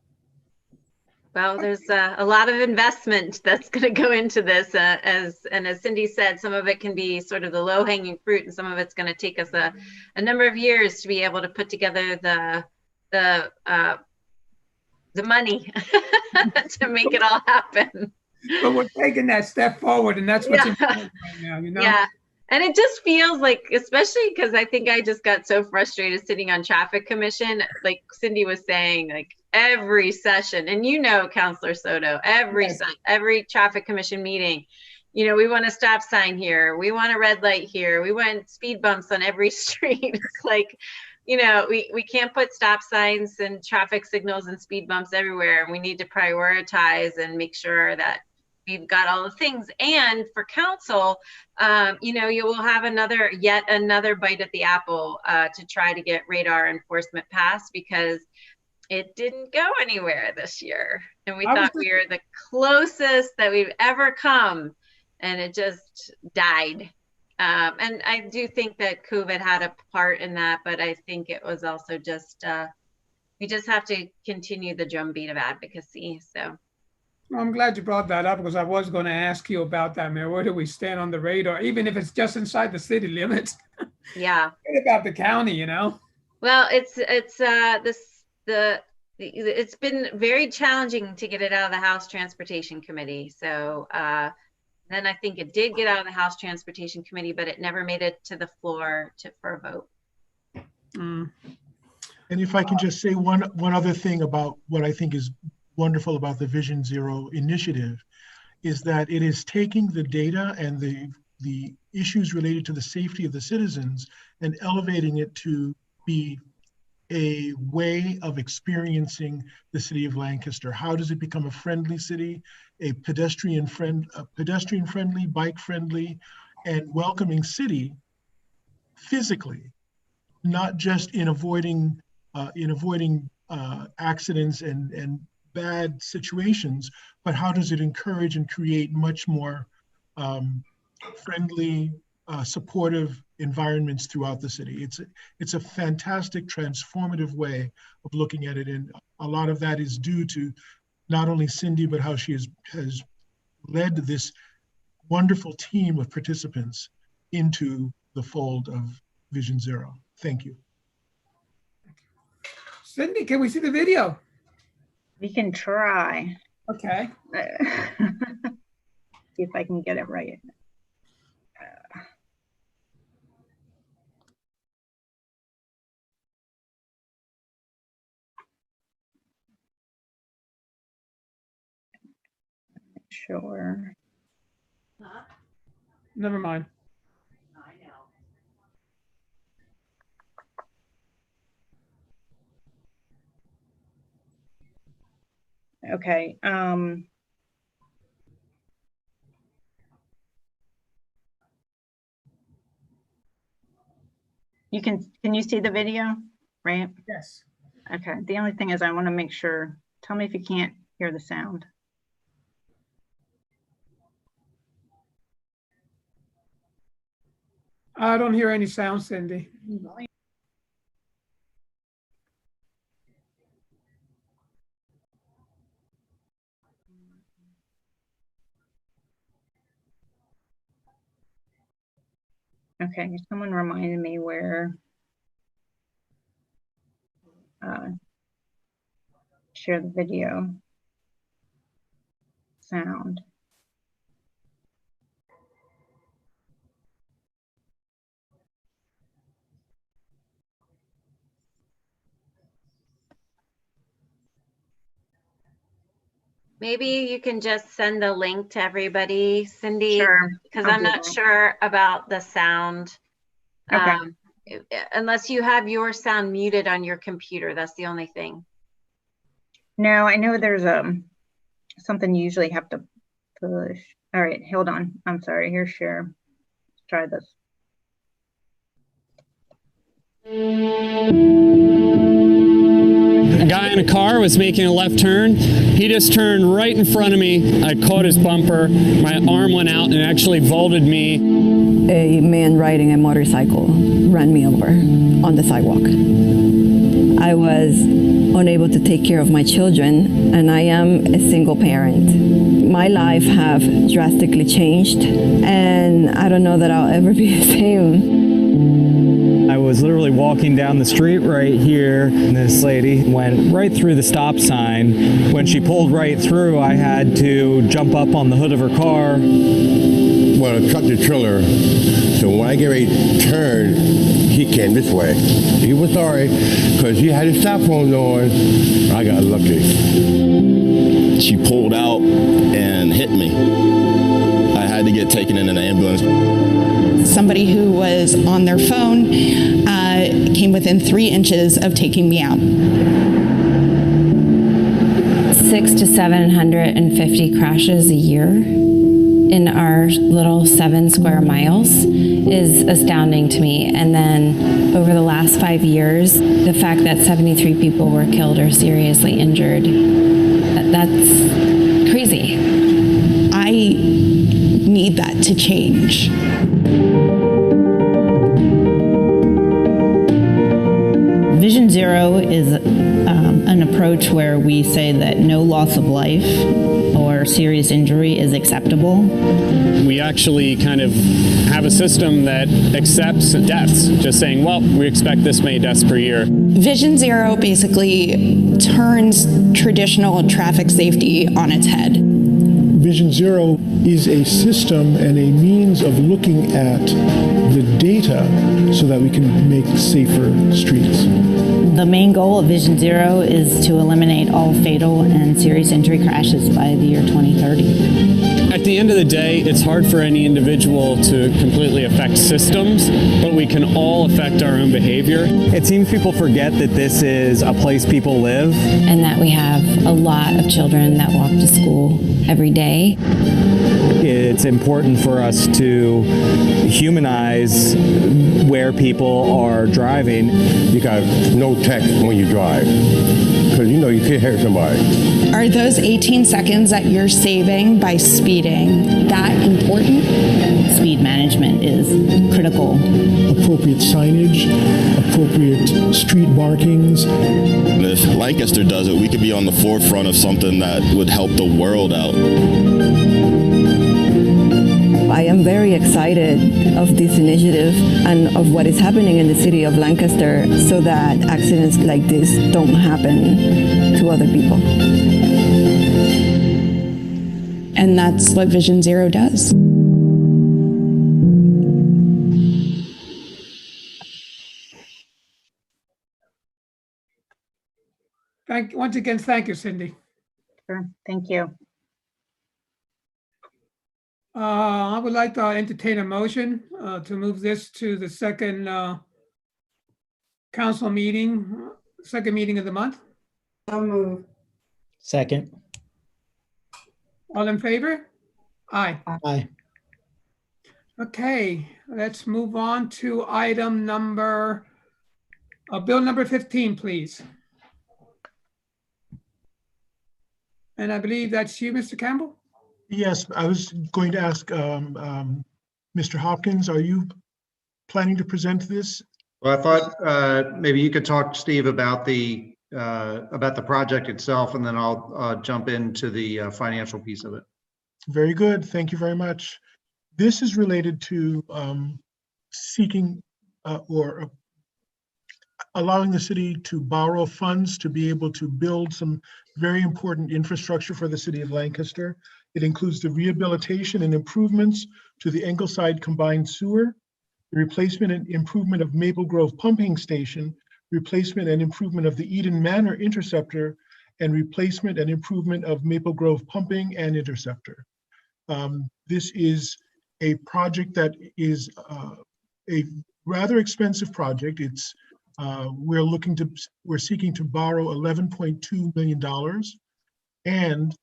Well, there's a lot of investment that's going to go into this, as Cindy said, some of it can be sort of the low-hanging fruit, and some of it's going to take us a number of years to be able to put together the money to make it all happen. But we're taking that step forward, and that's what's important right now, Yeah. And it just feels like, especially because I think I just got so frustrated sitting on traffic commission, like Cindy was saying, like every session, and Councilor Soto, every traffic commission meeting, we want a stop sign here, we want a red light here, we want speed bumps on every street. It's like, we can't put stop signs and traffic signals and speed bumps everywhere, and we need to prioritize and make sure that we've got all the things. And for council, you will have yet another bite at the apple to try to get radar enforcement passed, because it didn't go anywhere this year. And we thought we were the closest that we've ever come, and it just died. And I do think that COVID had a part in that, but I think it was also just, we just have to continue the drumbeat of advocacy. So. Well, I'm glad you brought that up because I was going to ask you about that, Mayor. Where do we stand on the radar, even if it's just inside the city limits? Yeah. What about the county, you know? Well, it's been very challenging to get it out of the House Transportation Committee. So then I think it did get out of the House Transportation Committee, but it never made it to the floor for a vote. Mm. And if I can just say one other thing about what I think is wonderful about the Vision Zero initiative is that it is taking the data and the issues related to the safety of the citizens and elevating it to be a way of experiencing the city of Lancaster. How does it become a friendly city, a pedestrian friendly, bike friendly, and welcoming city physically, not just in avoiding accidents and bad situations, but how does it encourage and create much more friendly, supportive environments throughout the city. It's a fantastic, transformative way of looking at it, and a lot of that is due to not only Cindy, but how she has led this wonderful team of participants into the fold of Vision Zero. Thank you. Cindy, can we see the video? We can try. Okay. See if I can get it right. Sure. Never mind. Okay. Can you see the video, right? Yes. Okay. The only thing is I want to make sure, tell me if you can't hear the sound. I don't hear any sound, Cindy. Okay, someone reminded me where share the video sound. Maybe you can just send the link to everybody, Cindy, Sure, because I'll I'm do not that. sure about the sound. Okay. Unless you have your sound muted on your computer, that's the only thing. No, I know there's something you usually have to push. All right, hold on. I'm sorry. Here's share. Let's try this. A guy in a car was making a left turn. He just turned right in front of me. I caught his bumper. My arm went out and actually vaulted me. A man riding a motorcycle ran me over on the sidewalk. I was unable to take care of my children, and I am a single parent. My life have drastically changed, and I don't know that I'll ever be the same. I was literally walking down the street right here, and this lady went right through the stop sign. When she pulled right through, I had to jump up on the hood of her car. Well, a tractor trailer, so when I get ready to turn, he came this way. He was sorry, because he had his cell phone on. I got lucky. She pulled out and hit me. I had to get taken in an ambulance. Somebody who was on their phone came within 3 inches of taking me out. 600 to 750 crashes a year in our little 7 square miles is astounding to me. And then over the last 5 years, the fact that 73 people were killed or seriously injured, that's crazy. I need that to change. Vision Zero is an approach where we say that no loss of life or serious injury is acceptable. We actually kind of have a system that accepts deaths, just saying, well, we expect this many deaths per year. Vision Zero basically turns traditional traffic safety on its head. Vision Zero is a system and a means of looking at the data so that we can make safer streets. The main goal of Vision Zero is to eliminate all fatal and serious injury crashes by the year 2030. At the end of the day, it's hard for any individual to completely affect systems, but we can all affect our own behavior. It seems people forget that this is a place people live. And that we have a lot of children that walk to school every day. It's important for us to humanize where people are driving. You got no text when you drive, because you know you can't hurt somebody. Are those 18 seconds that you're saving by speeding that important? Speed management is critical. Appropriate signage, appropriate street markings. And if Lancaster does it, we could be on the forefront of something that would help the world out. I am very excited of this initiative and of what is happening in the city of Lancaster so that accidents like this don't happen to other people. And that's what Vision Zero does. Once again, thank you, Cindy. Sure. Thank you. I would like to entertain a motion to move this to the second council meeting, second meeting of the month. So moved. Second. All in favor? Aye. Aye. Okay, let's move on to item number, bill number 15, please. And I believe that's you, Mr. Campbell? Yes, I was going to ask Mr. Hopkins, are you planning to present this? Well, I thought maybe you could talk, Steve, about the project itself, and then I'll jump into the financial piece of it. Very good. Thank you very much. This is related to seeking or allowing the city to borrow funds to be able to build some very important infrastructure for the city of Lancaster. It includes the rehabilitation and improvements to the Ingleside Combined Sewer, the replacement and improvement of Maple Grove Pumping Station, replacement and improvement of the Eden Manor Interceptor, and replacement and improvement of Maple Grove Pumping and Interceptor. This is a project that is a rather expensive project. It's we're seeking to borrow $11.2 million, and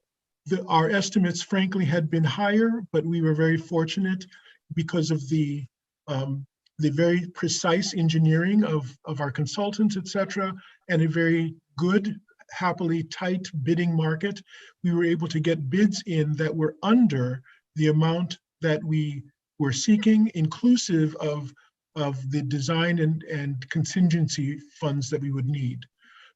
our estimates, frankly, had been higher, but we were very fortunate because of the very precise engineering of our consultants, et cetera, and a very good, happily tight bidding market. We were able to get bids in that were under the amount that we were seeking, inclusive of the design and contingency funds that we would need.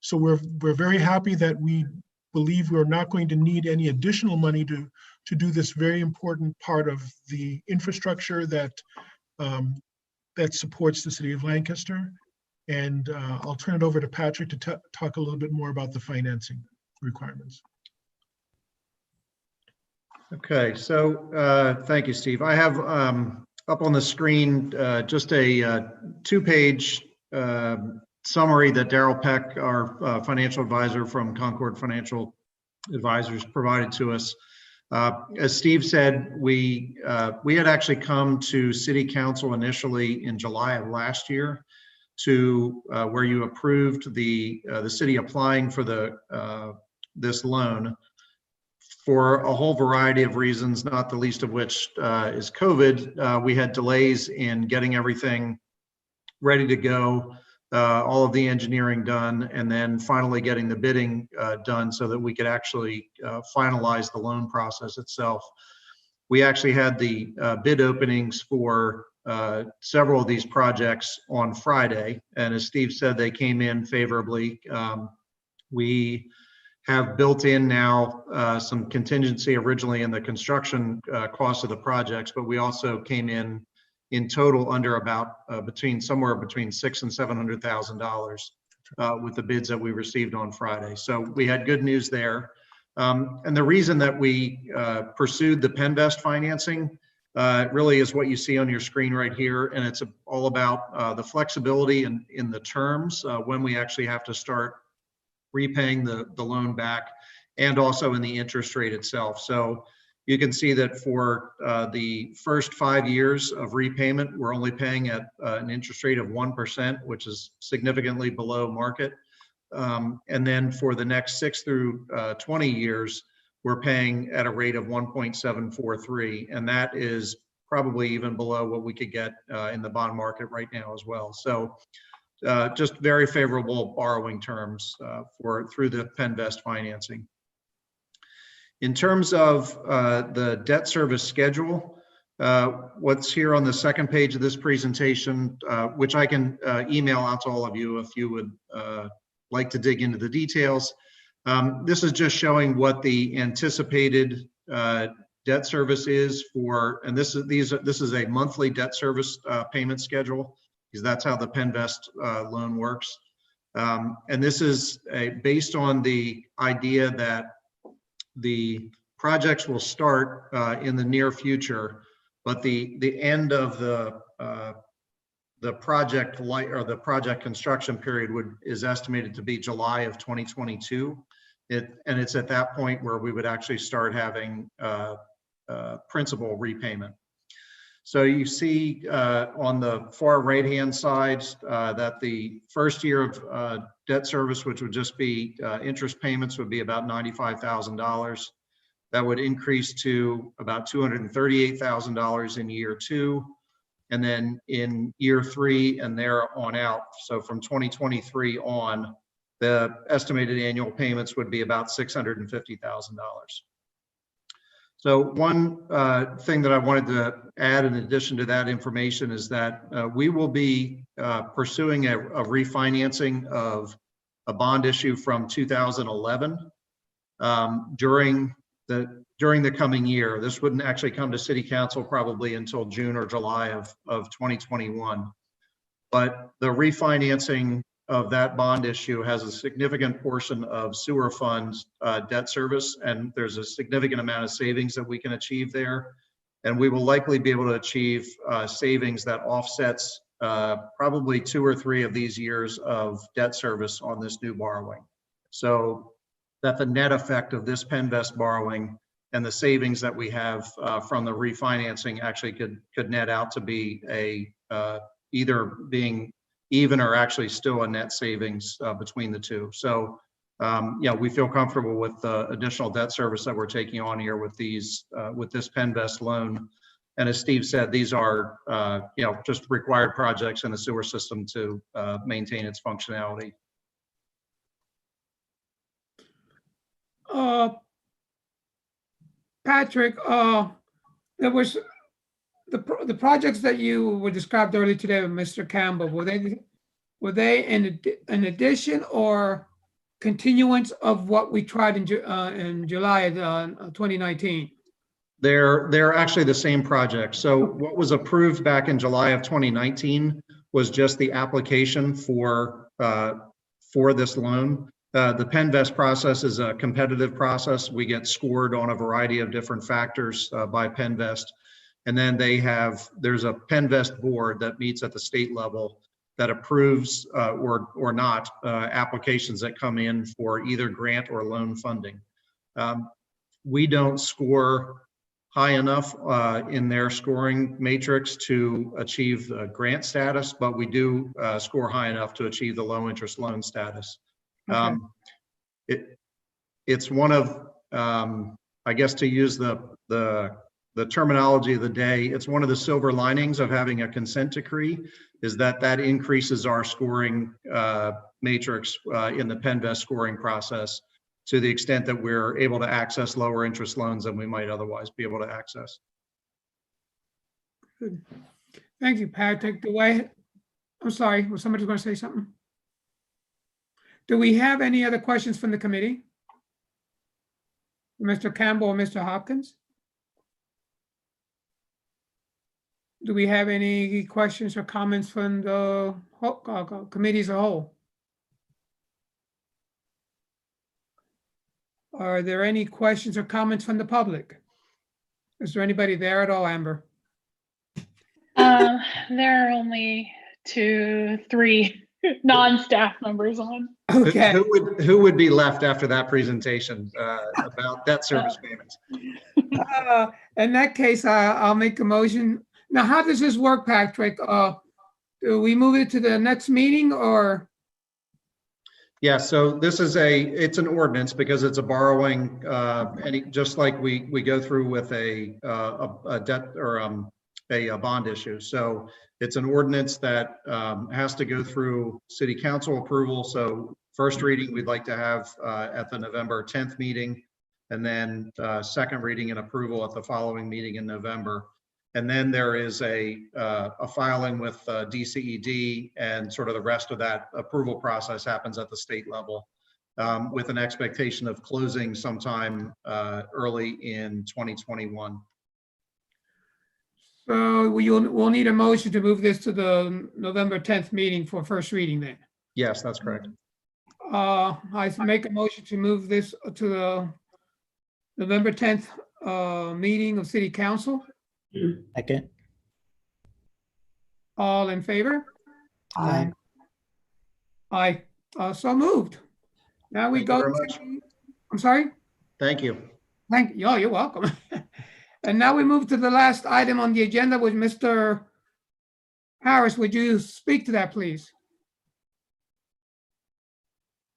So we're very happy that we believe we're not going to need any additional money to do this very important part of the infrastructure that supports the city of Lancaster. And I'll turn it over to Patrick to talk a little bit more about the financing requirements. Okay, so thank you, Steve. I have up on the screen just a two-page summary that Daryl Peck, our financial advisor from Concord Financial Advisors, provided to us. As Steve said, we had actually come to City Council initially in July of last year to where you approved the city applying for this loan for a whole variety of reasons, not the least of which is COVID. We had delays in getting everything ready to go, all of the engineering done, and then finally getting the bidding done so that we could actually finalize the loan process itself. We actually had the bid openings for several of these projects on Friday. And as Steve said, they came in favorably. We have built in now some contingency originally in the construction cost of the projects, but we also came in total under about somewhere between $600,000 and $700,000 with the bids that we received on Friday. So we had good news there. And the reason that we pursued the Penvest financing really is what you see on your screen right here. And it's all about the flexibility in the terms when we actually have to start repaying the loan back, and also in the interest rate itself. So you can see that for the first 5 years of repayment, we're only paying at an interest rate of 1%, which is significantly below market. And then for the next 6 through 20 years, we're paying at a rate of 1.743. And that is probably even below what we could get in the bond market right now as well. So just very favorable borrowing terms through the Penvest financing. In terms of the debt service schedule, what's here on the second page of this presentation, which I can email out to all of you if you would like to dig into the details. This is just showing what the anticipated debt service is for, and this is a monthly debt service payment schedule, because that's how the Penvest loan works. And this is based on the idea that the projects will start in the near future, but the end of the project construction period is estimated to be July of 2022. And it's at that point where we would actually start having principal repayment. So you see on the far right-hand side that the first year of debt service, which would just be interest payments, would be about $95,000. That would increase to about $238,000 in year 2. And then in year 3 and there on out, so from 2023 on, the estimated annual payments would be about $650,000. So one thing that I wanted to add in addition to that information is that we will be pursuing a refinancing of a bond issue from 2011 during the coming year. This wouldn't actually come to City Council probably until June or July of 2021. But the refinancing of that bond issue has a significant portion of sewer funds debt service, and there's a significant amount of savings that we can achieve there. And we will likely be able to achieve savings that offsets probably 2 or 3 of these years of debt service on this new borrowing. So that the net effect of this Penvest borrowing and the savings that we have from the refinancing actually could net out to be either being even or actually still a net savings between the two. So yeah, we feel comfortable with the additional debt service that we're taking on here with this Penvest loan. And as Steve said, these are just required projects in the sewer system to maintain its functionality. Patrick, there was the projects that you were described earlier today with Mr. Campbell. Were they in addition or continuance of what we tried in July of 2019? They're actually the same project. So what was approved back in July of 2019 was just the application for this loan. The Penvest process is a competitive process. We get scored on a variety of different factors by Penvest. And then there's a Penvest board that meets at the state level that approves or not applications that come in for either grant or loan funding. We don't score high enough in their scoring matrix to achieve grant status, but we do score high enough to achieve the low interest loan status. Okay. It's one of, I guess to use the terminology of the day, it's one of the silver linings of having a consent decree is that increases our scoring matrix in the Penvest scoring process to the extent that we're able to access lower interest loans than we might otherwise be able to access. Good. Thank you, Patrick. I'm sorry, was somebody going to say something? Do we have any other questions from the committee? Mr. Campbell or Mr. Hopkins? Do we have any questions or comments from the committee as a whole? Are there any questions or comments from the public? Is there anybody there at all, Amber? There are only 2, 3 non-staff members on. Okay. Who would be left after that presentation about debt service payments? In that case, I'll make a motion. Now, how does this work, Patrick? Do we move it to the next meeting or? Yeah, so this is it's an ordinance because it's a borrowing, just like we go through with a debt or a bond issue. So it's an ordinance that has to go through city council approval. So first reading, we'd like to have at the November 10th meeting, and then second reading and approval at the following meeting in November. And then there is a filing with DCED, and sort of the rest of that approval process happens at the state level, with an expectation of closing sometime early in 2021. So we'll need a motion to move this to the November 10th meeting for first reading then. Yes, that's correct. I make a motion to move this to the November 10th meeting of City Council. Second. All in favor? Aye. Aye. So moved. Now we Thank go you very to, much. I'm sorry? Thank you. Thank you. Oh, you're welcome. And now we move to the last item on the agenda with Mr. Harris. Would you speak to that, please?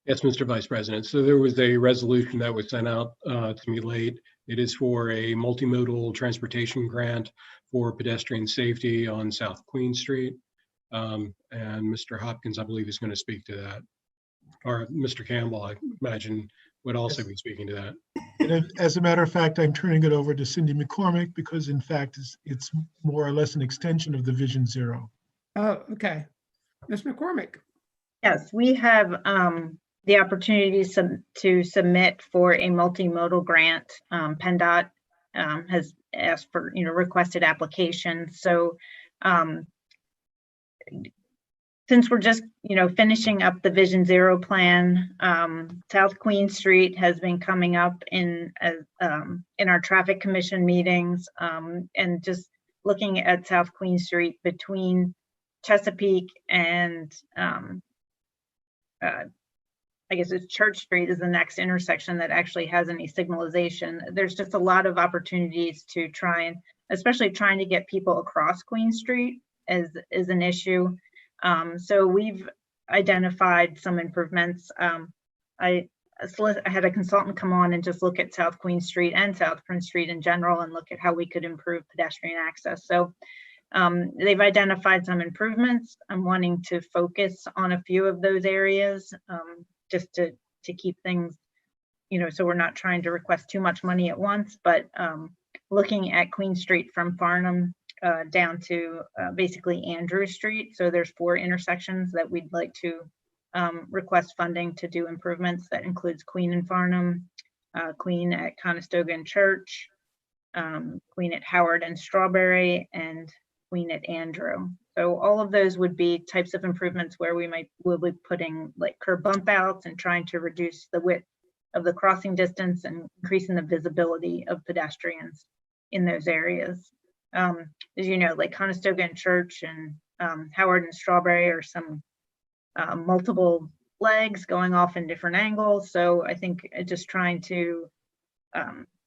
Yes, Mr. Vice President. So there was a resolution that was sent out to me late. It is for a multimodal transportation grant for pedestrian safety on South Queen Street. And Mr. Hopkins, I believe, is going to speak to that. Or Mr. Campbell, I imagine, would also be speaking to that. And as a matter of fact, I'm turning it over to Cindy McCormick because in fact, it's more or less an extension of the Vision Zero. Oh, okay. Ms. McCormick. Yes, we have the opportunity to submit for a multimodal grant. PennDOT has asked for, requested applications. So since we're just, finishing up the Vision Zero plan, South Queen Street has been coming up in our traffic commission meetings, and just looking at South Queen Street between Chesapeake and I guess it's Church Street is the next intersection that actually has any signalization. There's just a lot of opportunities to try and, especially trying to get people across Queen Street is an issue. So we've identified some improvements. I had a consultant come on and just look at South Queen Street and South Prince Street in general and look at how we could improve pedestrian access. So they've identified some improvements. I'm wanting to focus on a few of those areas, just to keep things, so we're not trying to request too much money at once, but looking at Queen Street from Farnham down to basically Andrew Street. So there's 4 intersections that we'd like to request funding to do improvements. That includes Queen and Farnham, Queen at Conestoga and Church, Queen at Howard and Strawberry, and Queen at Andrew. So all of those would be types of improvements where we'll be putting like curb bump outs and trying to reduce the width of the crossing distance and increasing the visibility of pedestrians in those areas. As you know, like Conestoga and Church and Howard and Strawberry are some multiple legs going off in different angles. So I think just trying to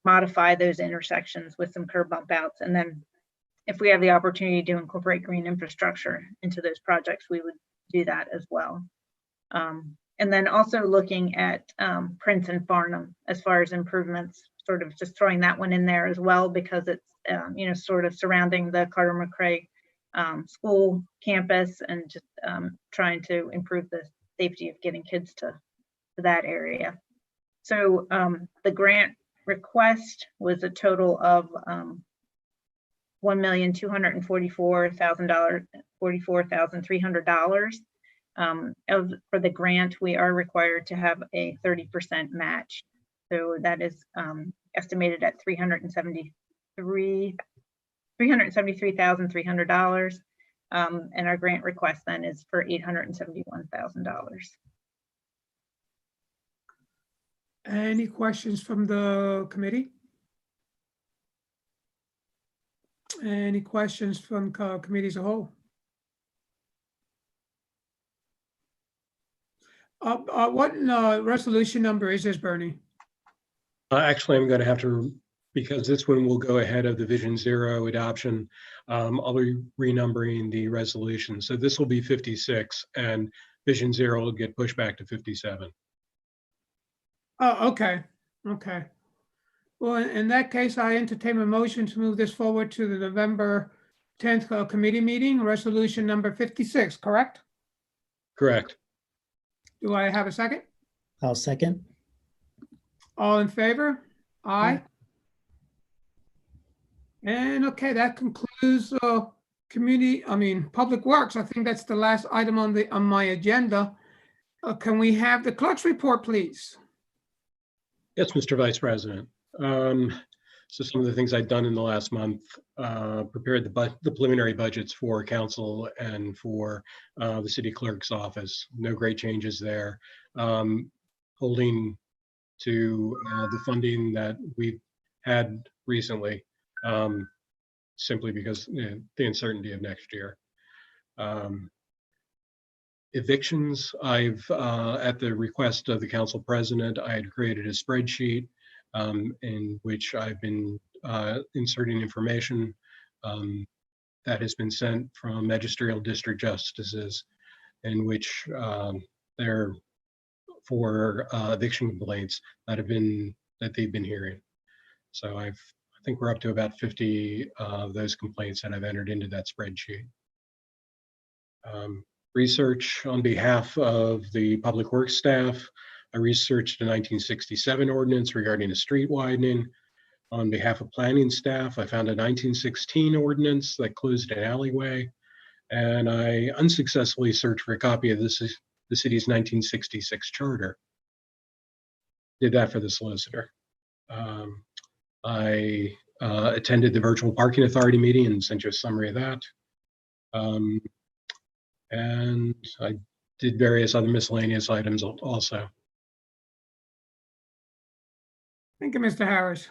modify those intersections with some curb bump outs, and then if we have the opportunity to incorporate green infrastructure into those projects, we would do that as well. And then also looking at Prince and Farnham as far as improvements, sort of just throwing that one in there as well, because it's sort of surrounding the Carter McRae school campus, and just trying to improve the safety of getting kids to that area. So the grant request was a total of $1,244,300. For the grant, we are required to have a 30% match. So that is estimated at $373,300. And our grant request then is for $871,000. Any questions from the committee? Any questions from committee as a whole? What resolution number is this, Bernie? Actually, I'm going to have to, because this one will go ahead of the Vision Zero adoption. I'll be renumbering the resolution. So this will be 56 and Vision Zero will get pushed back to 57. Oh, okay. Okay. Well, in that case, I entertain a motion to move this forward to the November 10th committee meeting, resolution number 56, correct? Correct. Do I have a second? I'll second. All in favor? Aye. And okay, that concludes Public Works. I think that's the last item on my agenda. Can we have the clerk's report, please? Yes, Mr. Vice President. So some of the things I've done in the last month, prepared the preliminary budgets for council and for the city clerk's office. No great changes there. Holding to the funding that we've had recently, simply because the uncertainty of next year. Evictions, I've, at the request of the council president, I had created a spreadsheet in which I've been inserting information that has been sent from magisterial district justices, in which they're for eviction complaints that they've been hearing. So I think we're up to about 50 of those complaints that I've entered into that spreadsheet. Research on behalf of the public works staff. I researched a 1967 ordinance regarding a street widening. On behalf of planning staff, I found a 1916 ordinance that closed an alleyway. And I unsuccessfully searched for a copy of the city's 1966 charter. Did that for the solicitor. I attended the virtual parking authority meeting and sent you a summary of that. And I did various other miscellaneous items also. Thank you, Mr. Harris.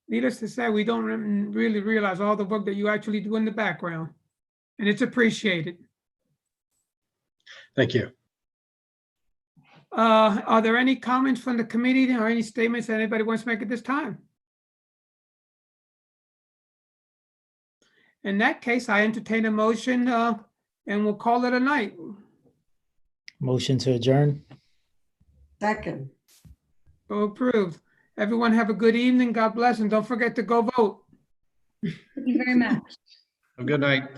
Needless to say, we don't really realize all the work that you actually do in the background, and it's appreciated. Thank you. Are there any comments from the committee or any statements that anybody wants to make at this time? In that case, I entertain a motion and we'll call it a night. Motion to adjourn. Second. So approved. Everyone have a good evening. God bless, and don't forget to go vote. Thank you very much. Good night.